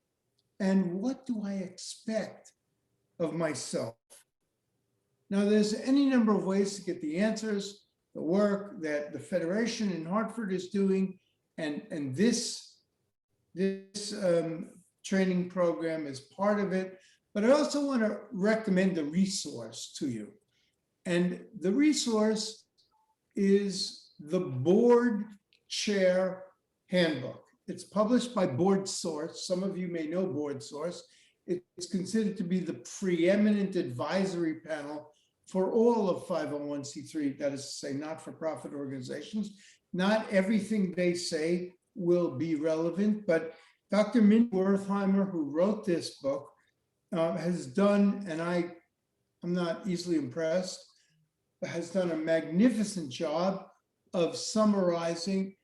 And what do I expect of myself? Now, there's any number of ways to get the answers, the work that the Federation in Hartford is doing, and this training program is part of it. But I also want to recommend a resource to you. And the resource is the Board Chair Handbook. It's published by Board Source. Some of you may know Board Source. It's considered to be the preeminent advisory panel for all of 501c3, that is to say, not-for-profit organizations. Not everything they say will be relevant, but Dr. Min Wertheimer, who wrote this book, has done, and I'm not easily impressed, has done a magnificent job of summarizing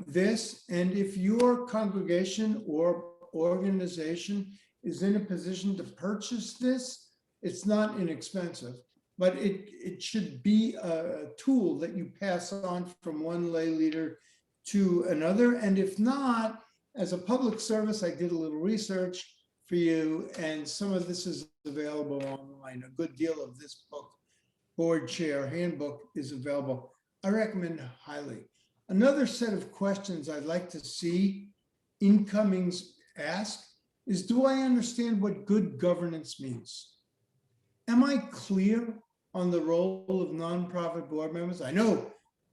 this. And if your congregation or organization is in a position to purchase this, it's not inexpensive, but it should be a tool that you pass on from one lay leader to another. And if not, as a public service, I did a little research for you, and some of this is available online. A good deal of this book, Board Chair Handbook, is available. I recommend highly. Another set of questions I'd like to see incomings ask is, do I understand what good governance means? Am I clear on the role of nonprofit board members? I know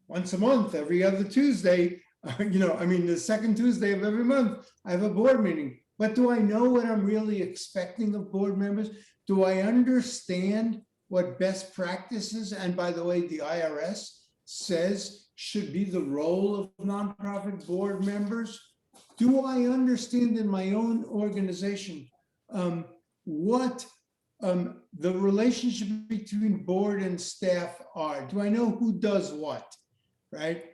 once a month, every other Tuesday, the second Tuesday of every month, I have a board meeting. But do I know what I'm really expecting of board members? Do I understand what best practices, and by the way, the IRS says should be the role of nonprofit board members? Do I understand in my own organization what the relationship between board and staff are? Do I know who does what, right?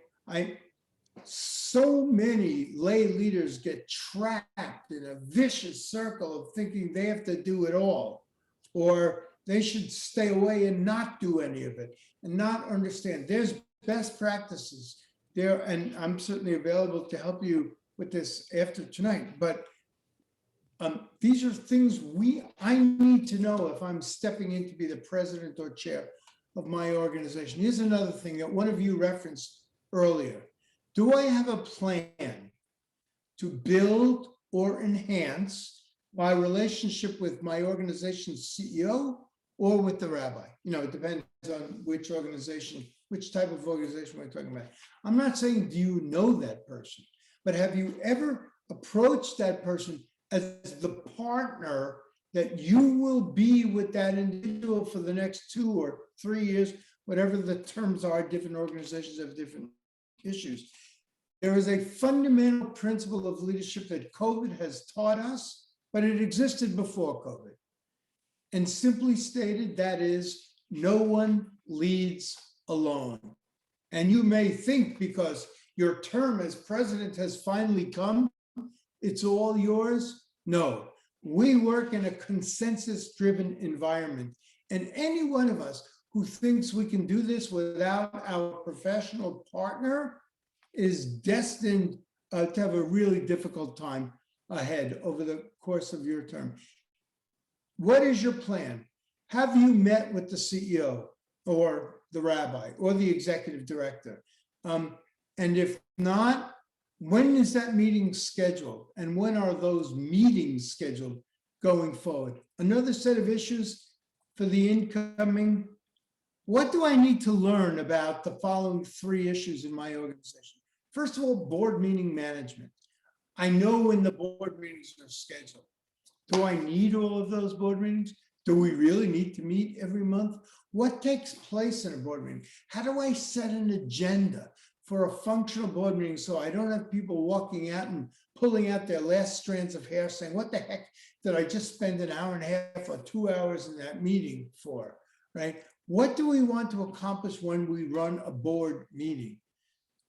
So many lay leaders get trapped in a vicious circle of thinking they have to do it all, or they should stay away and not do any of it and not understand. There's best practices there, and I'm certainly available to help you with this after tonight. But these are things I need to know if I'm stepping in to be the president or chair of my organization. Here's another thing that one of you referenced earlier. Do I have a plan to build or enhance my relationship with my organization's CEO or with the rabbi? It depends on which organization, which type of organization we're talking about. I'm not saying, do you know that person? But have you ever approached that person as the partner that you will be with that individual for the next 2 or 3 years, whatever the terms are? Different organizations have different issues. There is a fundamental principle of leadership that COVID has taught us, but it existed before COVID. And simply stated, that is, no one leads alone. And you may think because your term as president has finally come, it's all yours. No, we work in a consensus-driven environment. And any one of us who thinks we can do this without our professional partner is destined to have a really difficult time ahead over the course of your term. What is your plan? Have you met with the CEO or the rabbi or the executive director? And if not, When is that meeting scheduled? And when are those meetings scheduled going forward? Another set of issues for the incoming. What do I need to learn about the following 3 issues in my organization? First of all, board meeting management. I know when the board meetings are scheduled. Do I need all of those board meetings? Do we really need to meet every month? What takes place in a board meeting? How do I set an agenda for a functional board meeting so I don't have people walking out and pulling out their last strands of hair saying, what the heck did I just spend an hour and a half or 2 hours in that meeting for, right? What do we want to accomplish when we run a board meeting?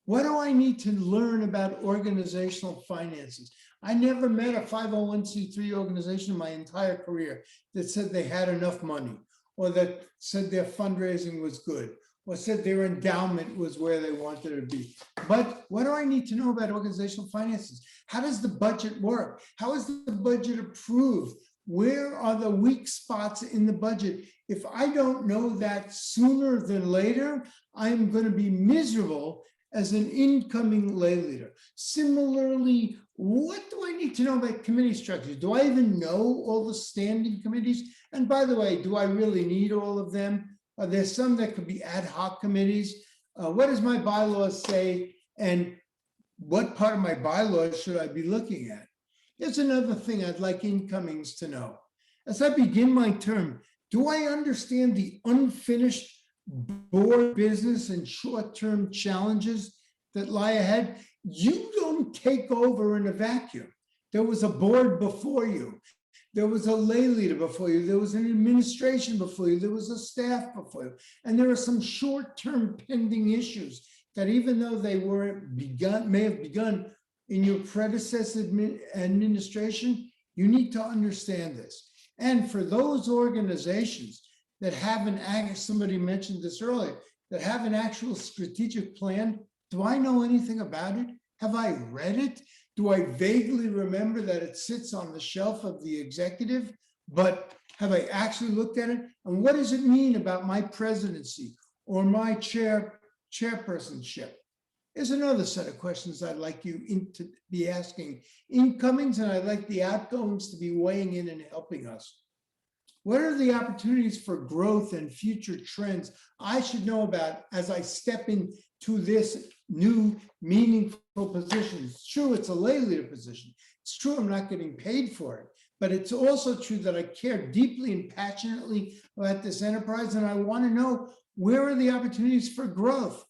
What do I need to learn about organizational finances? I never met a 501c3 organization in my entire career that said they had enough money, or that said their fundraising was good, or said their endowment was where they wanted it to be. But what do I need to know about organizational finances? How does the budget work? How is the budget approved? Where are the weak spots in the budget? If I don't know that sooner than later, I'm going to be miserable as an incoming lay leader. Similarly, what do I need to know about committee structures? Do I even know all the standing committees? And by the way, do I really need all of them? Are there some that could be ad hoc committees? What does my bylaws say? And what part of my bylaws should I be looking at? Here's another thing I'd like incomings to know. As I begin my term, do I understand the unfinished board business and short-term challenges that lie ahead? You don't take over in a vacuum. There was a board before you. There was a lay leader before you. There was an administration before you. There was a staff before you. And there are some short-term pending issues that, even though they weren't begun, may have begun in your predecessor administration, you need to understand this. And for those organizations that have somebody mentioned this earlier, that have an actual strategic plan, do I know anything about it? Have I read it? Do I vaguely remember that it sits on the shelf of the executive, but have I actually looked at it? And what does it mean about my presidency or my chairpersonship? Here's another set of questions I'd like you to be asking incomings, and I'd like the outgoings to be weighing in and helping us. What are the opportunities for growth and future trends I should know about as I step into this new meaningful position? It's true, it's a lay leader position. It's true, I'm not getting paid for it, but it's also true that I care deeply and passionately about this enterprise, and I want to know, where are the opportunities for growth?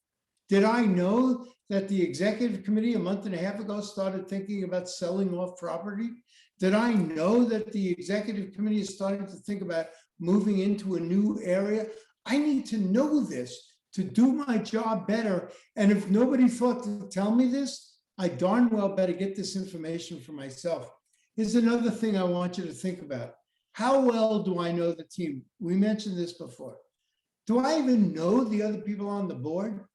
Did I know that the executive committee a month and a half ago started thinking about selling off property? Did I know that the executive committee is starting to think about moving into a new area? I need to know this to do my job better. And if nobody thought to tell me this, I darn well better get this information for myself. Here's another thing I want you to think about. How well do I know the team? We mentioned this before. Do I even know the other people on the board?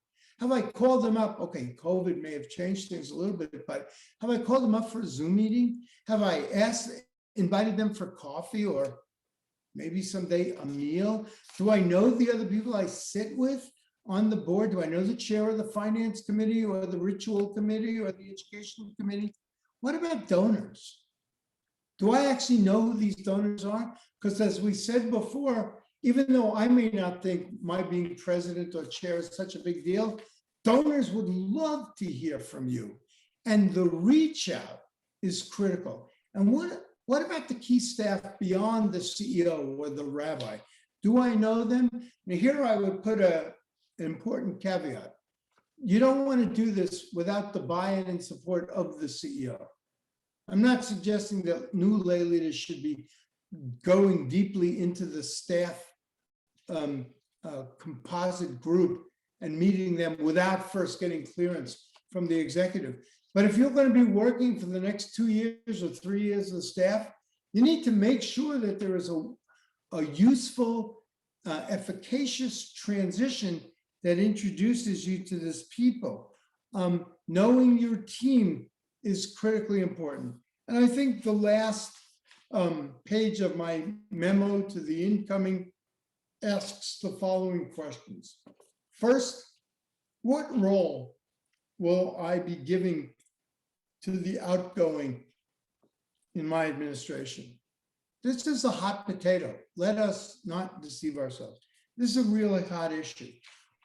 Have I called them up? Okay, COVID may have changed things a little bit, but have I called them up for a Zoom meeting? Have I invited them for coffee, or maybe someday a meal? Do I know the other people I sit with on the board? Do I know the chair of the finance committee, or the ritual committee, or the education committee? What about donors? Do I actually know who these donors are? Because as we said before, even though I may not think my being president or chair is such a big deal, donors would love to hear from you. And the reach out is critical. And what about the key staff beyond the CEO or the rabbi? Do I know them? Now here I would put an important caveat. You don't want to do this without the buy-in and support of the CEO. I'm not suggesting that new lay leaders should be going deeply into the staff composite group and meeting them without first getting clearance from the executive. But if you're going to be working for the next 2 years or 3 years of staff, you need to make sure that there is a useful, efficacious transition that introduces you to this people. Knowing your team is critically important. And I think the last page of my memo to the incoming asks the following questions. First, what role will I be giving to the outgoing in my administration. This is a hot potato. Let us not deceive ourselves. This is a really hot issue.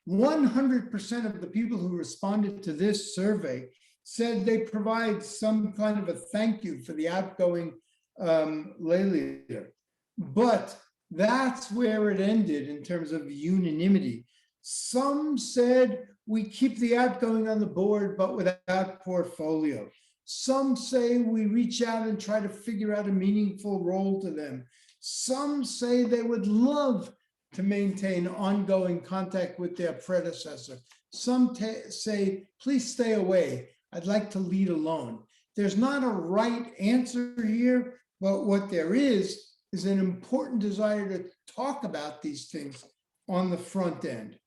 100% of the people who responded to this survey said they provide some kind of a thank you for the outgoing lay leader. But that's where it ended in terms of unanimity. Some said we keep the outgoing on the board, but without portfolio. Some say we reach out and try to figure out a meaningful role to them. Some say they would love to maintain ongoing contact with their predecessor. Some say, please stay away. I'd like to lead alone. There's not a right answer here, but what there is an important desire to talk about these things on the front end.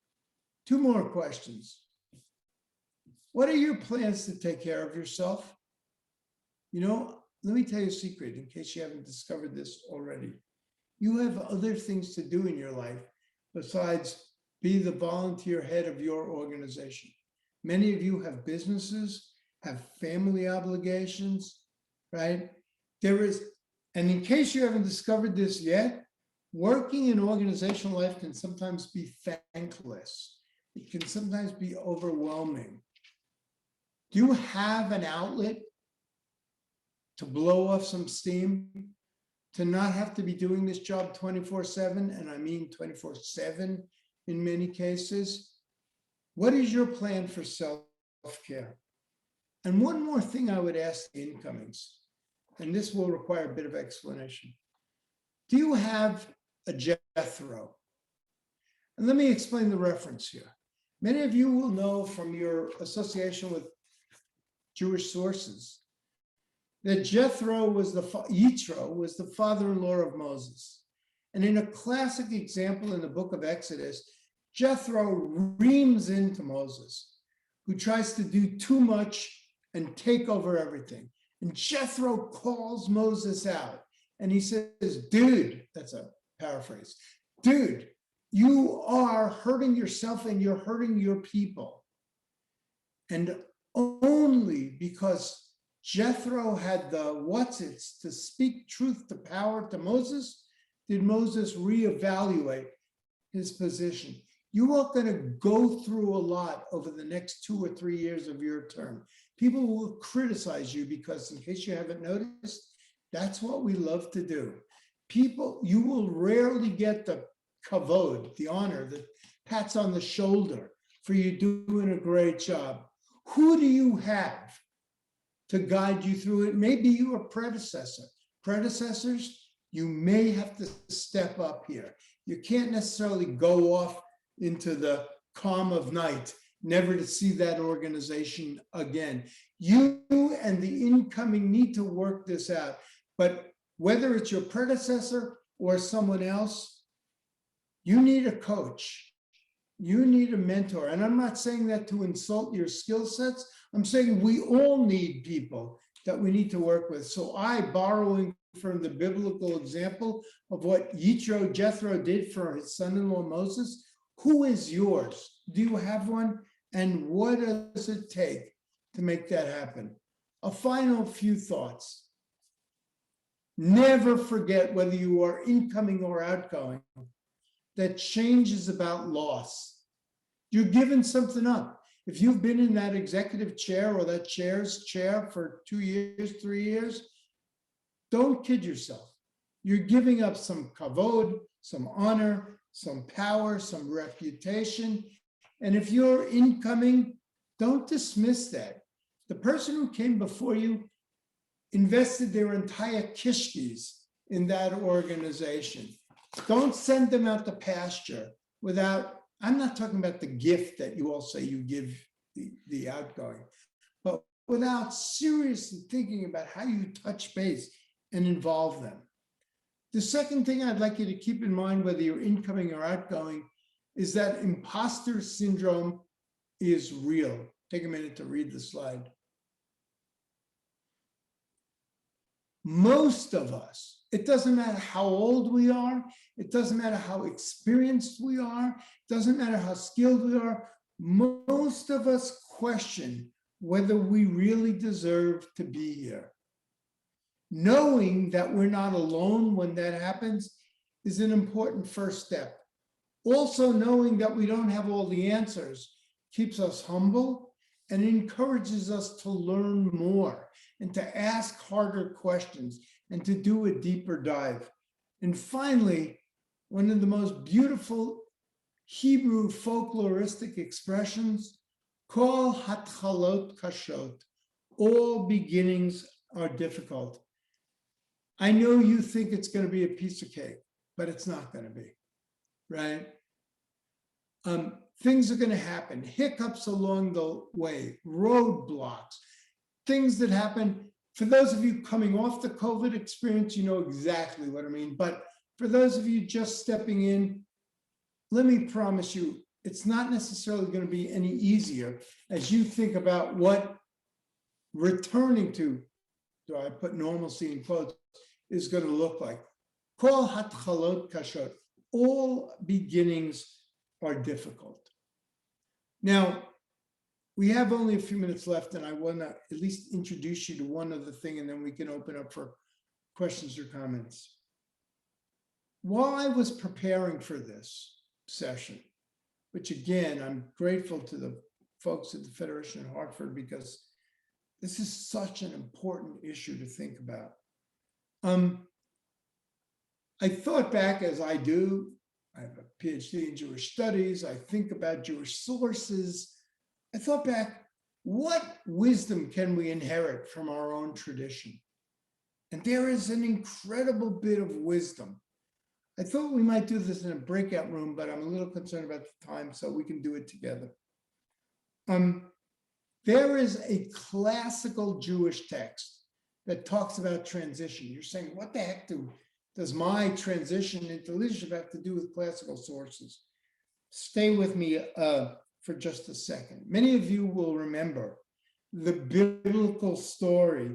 Two more questions. What are your plans to take care of yourself? You know, let me tell you a secret in case you haven't discovered this already. You have other things to do in your life besides be the volunteer head of your organization. Many of you have businesses, have family obligations, right? There is, and in case you haven't discovered this yet, working in organizational life can sometimes be thankless. It can sometimes be overwhelming. Do you have an outlet to blow off some steam, to not have to be doing this job 24/7, and I mean 24/7 in many cases? What is your plan for self-care? And one more thing I would ask the incomings, and this will require a bit of explanation. Do you have a Jethro? And let me explain the reference here. Many of you will know from your association with Jewish sources that Jethro was the father-in-law of Moses. And in a classic example in the book of Exodus, Jethro reams into Moses, who tries to do too much and take over everything. And Jethro calls Moses out and he says, dude, that's a paraphrase, dude, you are hurting yourself and you're hurting your people. And only because Jethro had the what's-its to speak truth to power to Moses did Moses reevaluate his position. You are going to go through a lot over the next 2 or 3 years of your term. People will criticize you because, in case you haven't noticed, that's what we love to do. People, you will rarely get the kavod, the honor, the pats on the shoulder for you doing a great job. Who do you have to guide you through it? Maybe your predecessor. Predecessors, you may have to step up here. You can't necessarily go off into the calm of night, never to see that organization again. You and the incoming need to work this out. But whether it's your predecessor or someone else, you need a coach. You need a mentor. And I'm not saying that to insult your skill sets. I'm saying we all need people that we need to work with. So borrowing from the biblical example of what Jethro did for his son-in-law Moses, who is yours? Do you have one? And what does it take to make that happen? A final few thoughts. Never forget, whether you are incoming or outgoing, that change is about loss. You're giving something up. If you've been in that executive chair or that chair's chair for 2 years, 3 years, don't kid yourself. You're giving up some kavod, some honor, some power, some reputation. And if you're incoming, don't dismiss that. The person who came before you invested their entire kishkis in that organization. Don't send them out to pasture without, I'm not talking about the gift that you all say you give the outgoing, but without seriously thinking about how you touch base and involve them. The second thing I'd like you to keep in mind, whether you're incoming or outgoing, is that imposter syndrome is real. Take a minute to read the slide. Most of us, it doesn't matter how old we are, it doesn't matter how experienced we are, it doesn't matter how skilled we are, most of us question whether we really deserve to be here. Knowing that we're not alone when that happens is an important first step. Also, knowing that we don't have all the answers keeps us humble and encourages us to learn more and to ask harder questions and to do a deeper dive. And finally, one of the most beautiful Hebrew folkloristic expressions, kol hatchalot kashot, all beginnings are difficult. I know you think it's going to be a piece of cake, but it's not going to be, right? Things are going to happen, hiccups along the way, roadblocks, things that happen. For those of you coming off the COVID experience, you know exactly what I mean. But for those of you just stepping in, let me promise you, it's not necessarily going to be any easier as you think about what returning to, do I put normalcy in quotes, is going to look like. Kol hatchalot kashot, all beginnings are difficult. Now, we have only a few minutes left, and I want to at least introduce you to one other thing, and then we can open up for questions or comments. While I was preparing for this session, which again, I'm grateful to the folks at the Federation in Hartford because this is such an important issue to think about. I thought back, as I do, I have a PhD in Jewish studies, I think about Jewish sources. I thought back, what wisdom can we inherit from our own tradition? And there is an incredible bit of wisdom. I thought we might do this in a breakout room, but I'm a little concerned about the time, so we can do it together. There is a classical Jewish text that talks about transition. You're saying, what the heck does my transition into leadership have to do with classical sources? Stay with me for just a second. Many of you will remember the biblical story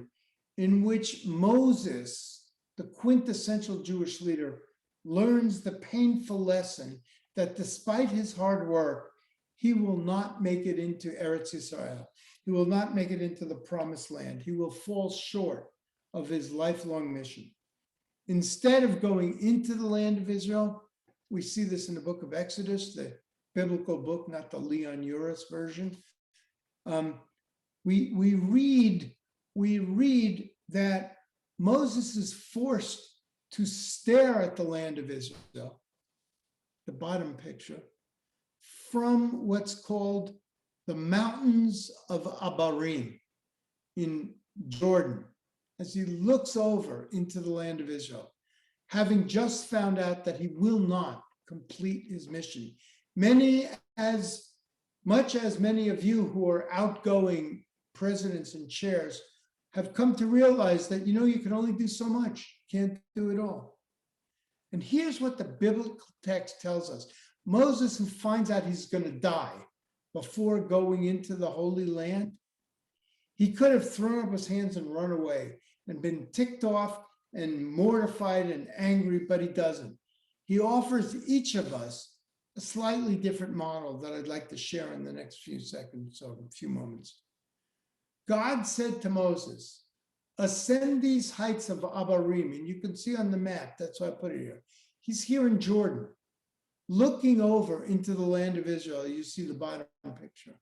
in which Moses, the quintessential Jewish leader, learns the painful lesson that despite his hard work, he will not make it into Eretz Israel. He will not make it into the promised land. He will fall short of his lifelong mission. Instead of going into the land of Israel, we see this in the book of Exodus, the biblical book, not the Leon Uris version. We read that Moses is forced to stare at the land of Israel, the bottom picture, from what's called the mountains of Abarim in Jordan, as he looks over into the land of Israel, having just found out that he will not complete his mission. As much as many of you who are outgoing presidents and chairs have come to realize that, you can only do so much, can't do it all. And here's what the biblical text tells us. Moses, who finds out he's going to die before going into the Holy Land, he could have thrown up his hands and run away and been ticked off and mortified and angry, but he doesn't. He offers each of us a slightly different model that I'd like to share in the next few seconds or a few moments. God said to Moses, ascend these heights of Abarim, and you can see on the map, that's why I put it here. He's here in Jordan, looking over into the land of Israel. You see the bottom picture.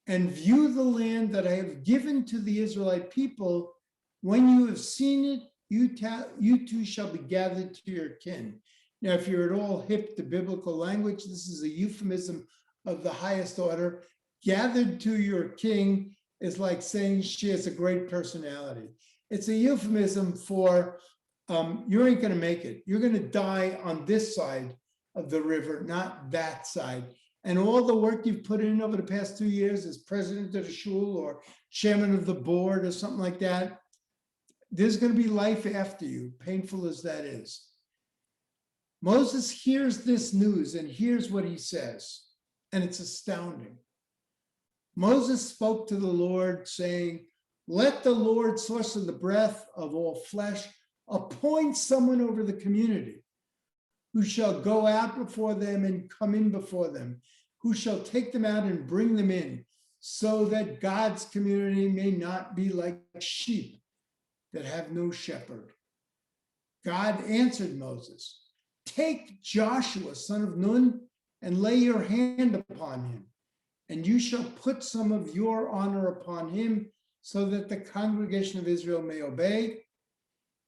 And view the land that I have given to the Israelite people. When you have seen it, you too shall be gathered to your kin. Now, if you're at all hip to biblical language, this is a euphemism of the highest order. Gathered to your king is like saying she has a great personality. It's a euphemism for you ain't going to make it. You're going to die on this side of the river, not that side. And all the work you've put in over the past 2 years as president of the shul or chairman of the board or something like that, there's going to be life after you, painful as that is. Moses hears this news and here's what he says, and it's astounding. Moses spoke to the Lord saying, let the Lord, source of the breath of all flesh, appoint someone over the community who shall go out before them and come in before them, who shall take them out and bring them in, so that God's community may not be like sheep that have no shepherd. God answered Moses, take Joshua, son of Nun, and lay your hand upon him, and you shall put some of your honor upon him, so that the congregation of Israel may obey.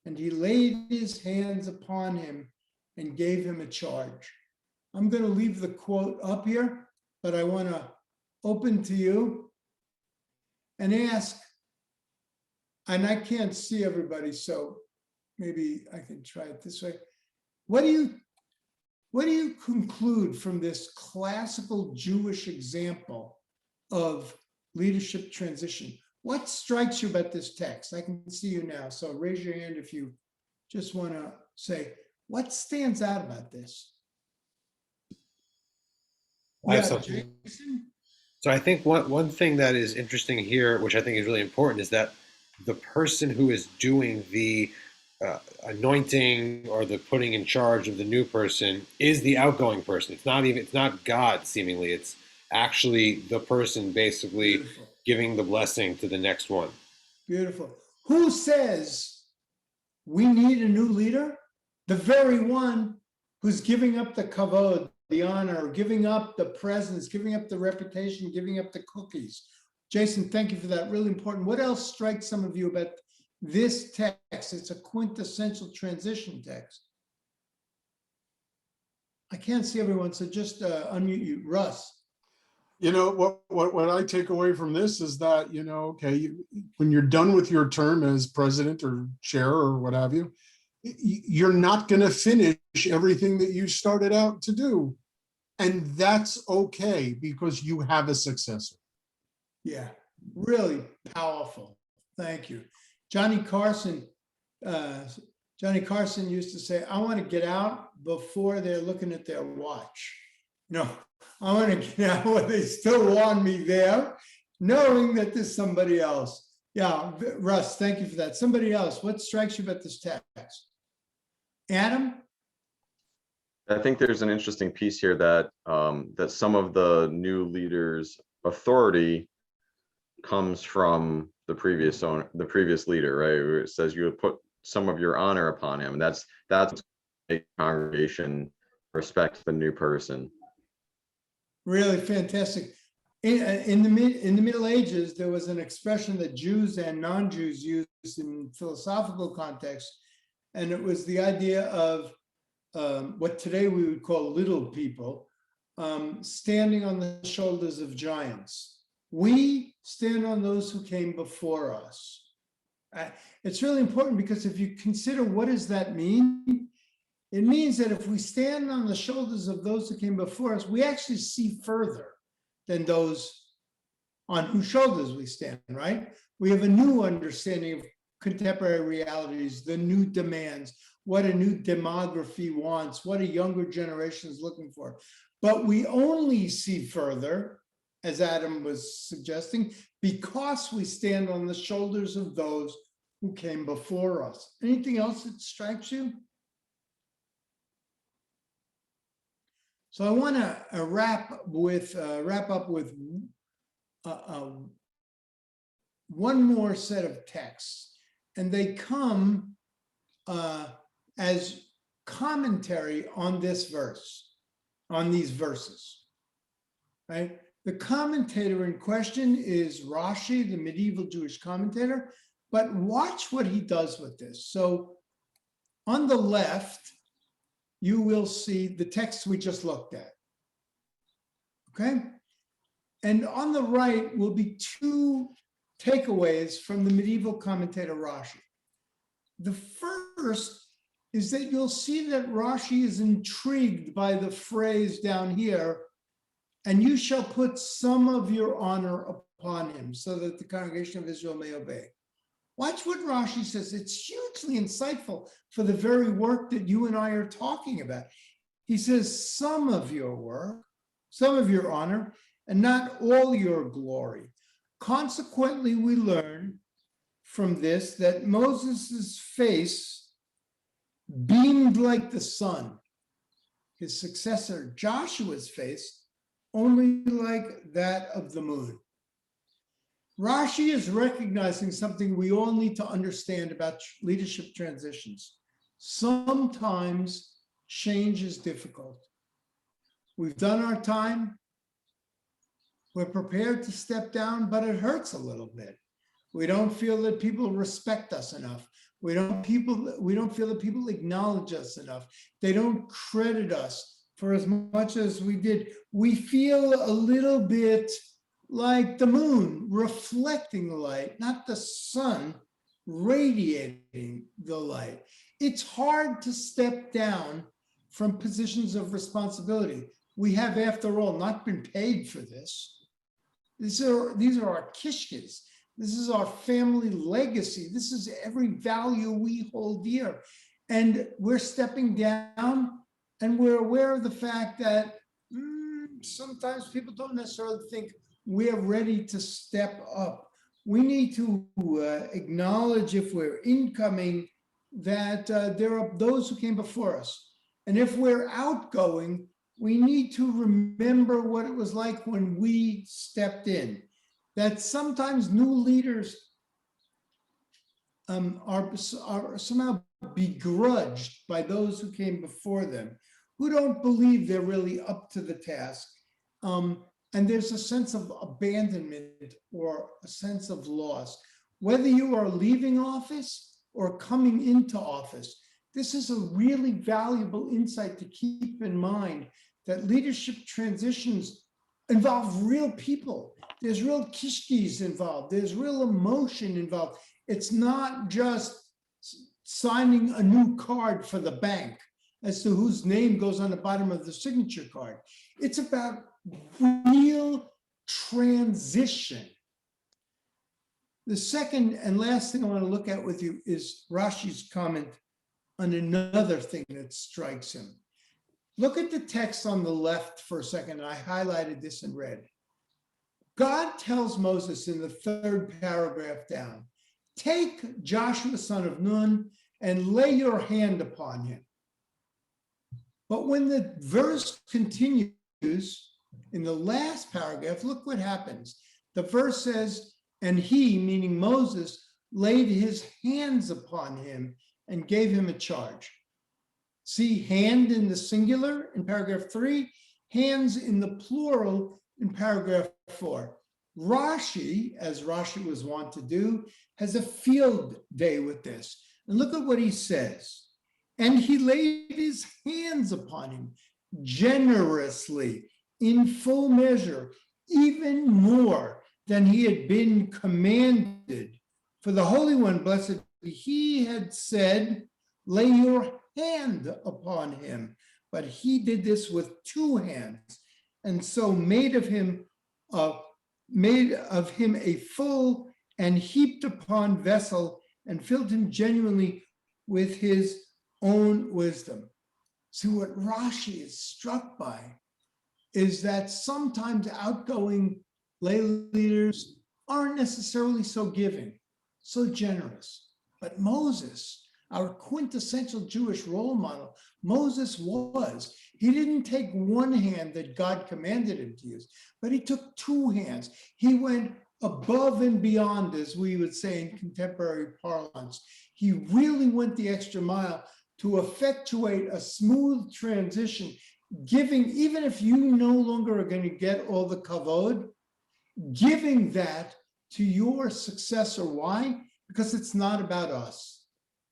And he laid his hands upon him and gave him a charge. I'm going to leave the quote up here, but I want to open to you and ask, and I can't see everybody, so maybe I can try it this way. What do you conclude from this classical Jewish example of leadership transition? What strikes you about this text? I can see you now, so raise your hand if you just want to say, what stands out about this? I have Yeah, something. Jason? So I think one thing that is interesting here, which I think is really important, is that the person who is doing the anointing or the putting in charge of the new person is the outgoing person. It's not God seemingly. It's actually the person basically Beautiful. giving the blessing to the next one. Beautiful. Who says we need a new leader? The very one who's giving up the kavod, the honor, giving up the presence, giving up the reputation, giving up the cookies. Jason, thank you for that. Really important. What else strikes some of you about this text? It's a quintessential transition text. I can't see everyone, so just unmute you. Russ. You know, what I take away from this is that, you know, okay, when you're done with your term as president or chair or what have you, you're not going to finish everything that you started out to do. And that's okay, because you have a successor. Yeah, really powerful. Thank you. Johnny Carson used to say, I want to get out before they're looking at their watch. No, I want to get out where they still want me there, knowing that there's somebody else. Yeah, Russ, thank you for that. Somebody else, what strikes you about this text? Adam? I think there's an interesting piece here that that some of the new leaders' authority comes from the previous leader, right? Where it says you would put some of your honor upon him. And that's a congregation respect the new person. Really fantastic. In the Middle Ages, there was an expression that Jews and non-Jews used in philosophical context, and it was the idea of what today we would call little people, standing on the shoulders of giants. We stand on those who came before us. It's really important, because if you consider what does that mean, it means that if we stand on the shoulders of those who came before us, we actually see further than those on whose shoulders we stand, right? We have a new understanding of contemporary realities, the new demands, what a new demography wants, what a younger generation is looking for. But we only see further, as Adam was suggesting, because we stand on the shoulders of those who came before us. Anything else that strikes you? So I want to wrap up with one more set of texts, and they come as commentary on this verse, on these verses, right? The commentator in question is Rashi, the medieval Jewish commentator, but watch what he does with this. So on the left, you will see the text we just looked at, okay? And on the right will be two takeaways from the medieval commentator Rashi. The first is that you'll see that Rashi is intrigued by the phrase down here, and you shall put some of your honor upon him, so that the congregation of Israel may obey. Watch what Rashi says. It's hugely insightful for the very work that you and I are talking about. He says, some of your work, some of your honor, and not all your glory. Consequently, we learn from this that Moses' face beamed like the sun. His successor, Joshua's face, only like that of the moon. Rashi is recognizing something we all need to understand about leadership transitions. Sometimes change is difficult. We've done our time. We're prepared to step down, but it hurts a little bit. We don't feel that people respect us enough. We don't feel that people acknowledge us enough. They don't credit us for as much as we did. We feel a little bit like the moon reflecting the light, not the sun radiating the light. It's hard to step down from positions of responsibility. We have, after all, not been paid for this. These are our kishkes. This is our family legacy. This is every value we hold dear. And we're stepping down, and we're aware of the fact that sometimes people don't necessarily think we're ready to step up. We need to acknowledge, if we're incoming, that there are those who came before us. And if we're outgoing, we need to remember what it was like when we stepped in. That sometimes new leaders are somehow begrudged by those who came before them, who don't believe they're really up to the task. And there's a sense of abandonment or a sense of loss. Whether you are leaving office or coming into office, this is a really valuable insight to keep in mind, that leadership transitions involve real people. There's real kishkis involved. There's real emotion involved. It's not just signing a new card for the bank as to whose name goes on the bottom of the signature card. It's about real transition. The second and last thing I want to look at with you is Rashi's comment on another thing that strikes him. Look at the text on the left for a second. I highlighted this in red. God tells Moses in the third paragraph down, take Joshua, son of Nun, and lay your hand upon him. But when the verse continues in the last paragraph, look what happens. The verse says, and he, meaning Moses, laid his hands upon him and gave him a charge. See hand in the singular in paragraph 3, hands in the plural in paragraph 4. Rashi, as Rashi was wont to do, has a field day with this. And look at what he says. And he laid his hands upon him generously, in full measure, even more than he had been commanded. For the Holy One, blessed be he, had said, lay your hand upon him. But he did this with 2 hands, and so made of him a full and heaped upon vessel, and filled him genuinely with his own wisdom. So what Rashi is struck by is that sometimes outgoing lay leaders aren't necessarily so giving, so generous. But Moses, our quintessential Jewish role model, Moses was. He didn't take one hand that God commanded him to use, but he took 2 hands. He went above and beyond, as we would say in contemporary parlance. He really went the extra mile to effectuate a smooth transition, giving, even if you no longer are going to get all the kavod, giving that to your successor. Why? Because it's not about us.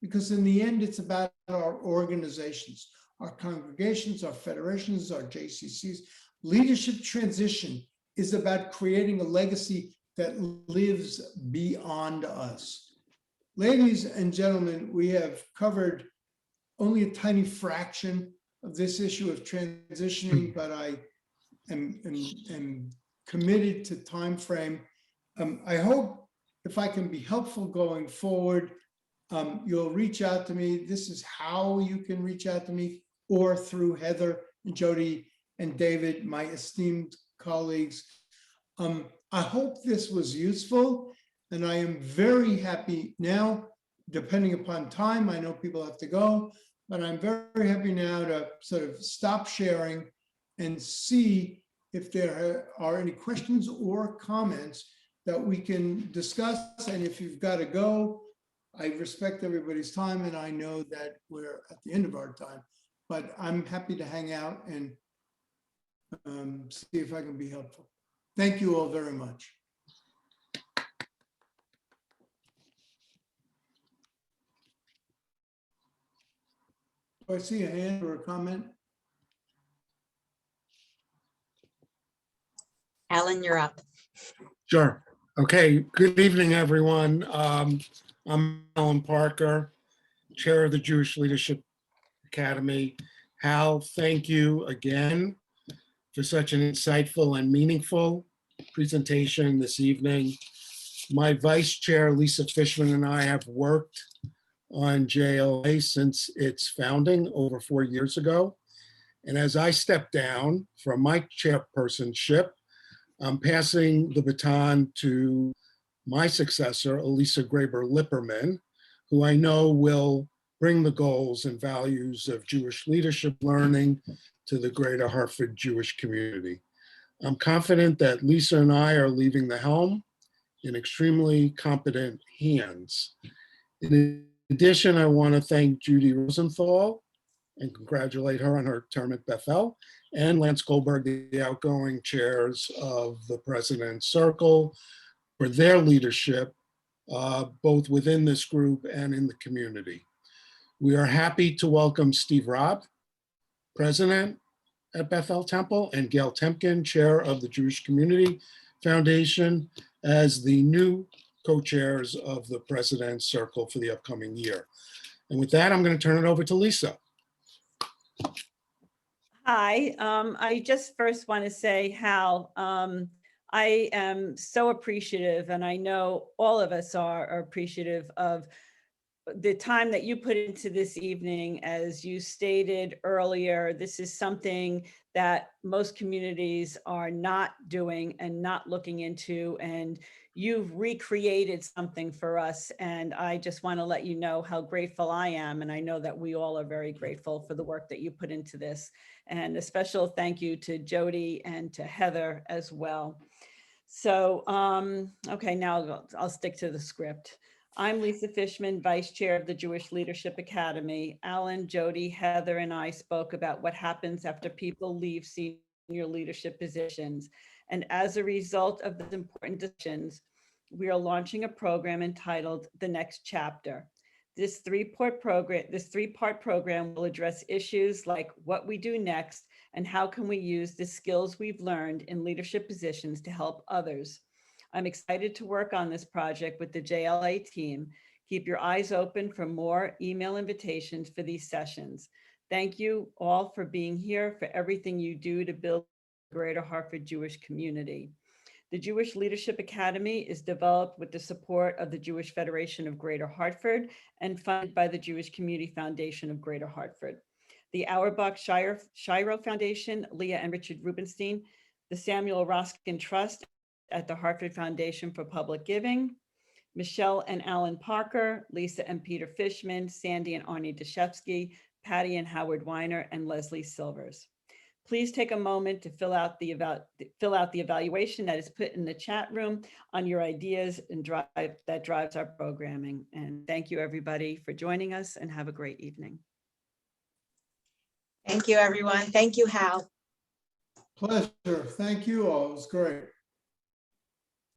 Because in the end, it's about our organizations, our congregations, our federations, our JCCs. Leadership transition is about creating a legacy that lives beyond us. Ladies and gentlemen, we have covered only a tiny fraction of this issue of transitioning, but I am committed to time frame. I hope if I can be helpful going forward, you'll reach out to me. This is how you can reach out to me, or through Heather and Jody and David, my esteemed colleagues. I hope this was useful, and I am very happy now, depending upon time, I know people have to go, but I'm very happy now to sort of stop sharing and see if there are any questions or comments that we can discuss. And if you've got to go, I respect everybody's time, and I know that we're at the end of our time, but I'm happy to hang out and see if I can be helpful. Thank you all very much. Do I see a hand or a comment? Alan, you're up. Sure. Okay. Good evening, everyone. I'm Alan Parker, Chair of the Jewish Leadership Academy. Hal, thank you again for such an insightful and meaningful presentation this evening. My Vice Chair, Lisa Fishman, and I have worked on JLA since its founding over 4 years ago. And as I step down from my chairpersonship, I'm passing the baton to my successor, Elisa Graber-Lipperman, who I know will bring the goals and values of Jewish leadership learning to the greater Hartford Jewish community. I'm confident that Lisa and I are leaving the helm in extremely competent hands. In addition, I want to thank Judy Rosenthal and congratulate her on her term at Bethel, and Lance Goldberg, the outgoing chairs of the President's Circle, for their leadership, both within this group and in the community. We are happy to welcome Steve Robb, President at Bethel Temple, and Gail Temkin, Chair of the Jewish Community Foundation, as the new co-chairs of the President's Circle for the upcoming year. And with that, I'm going to turn it over to Lisa. Hi, I just first want to say, Hal, I am so appreciative, and I know all of us are appreciative of the time that you put into this evening. As you stated earlier, this is something that most communities are not doing and not looking into, and you've recreated something for us. And I just want to let you know how grateful I am. And I know that we all are very grateful for the work that you put into this. And a special thank you to Jody and to Heather as well. So, okay, now I'll stick to the script. I'm Lisa Fishman, Vice Chair of the Jewish Leadership Academy. Alan, Jody, Heather, and I spoke about what happens after people leave senior leadership positions. And as a result of these important decisions, we are launching a program entitled The Next Chapter. This three-part program will address issues like what we do next and how can we use the skills we've learned in leadership positions to help others. I'm excited to work on this project with the JLA team. Keep your eyes open for more email invitations for these sessions. Thank you all for being here, for everything you do to build the greater Hartford Jewish community. The Jewish Leadership Academy is developed with the support of the Jewish Federation of Greater Hartford and funded by the Jewish Community Foundation of Greater Hartford, the Auerbach Shiro Foundation, Leah and Richard Rubenstein, the Samuel Roskin Trust at the Hartford Foundation for Public Giving, Michelle and Alan Parker, Lisa and Peter Fishman, Sandy and Arnie Deshevsky, Patty and Howard Weiner, and Leslie Silvers. Please take a moment to fill out the evaluation that is put in the chat room on your ideas and that drives our programming. And thank you, everybody, for joining us, and have a great evening. Thank you, everyone. Thank you, Hal. Pleasure. Thank you all. It was great.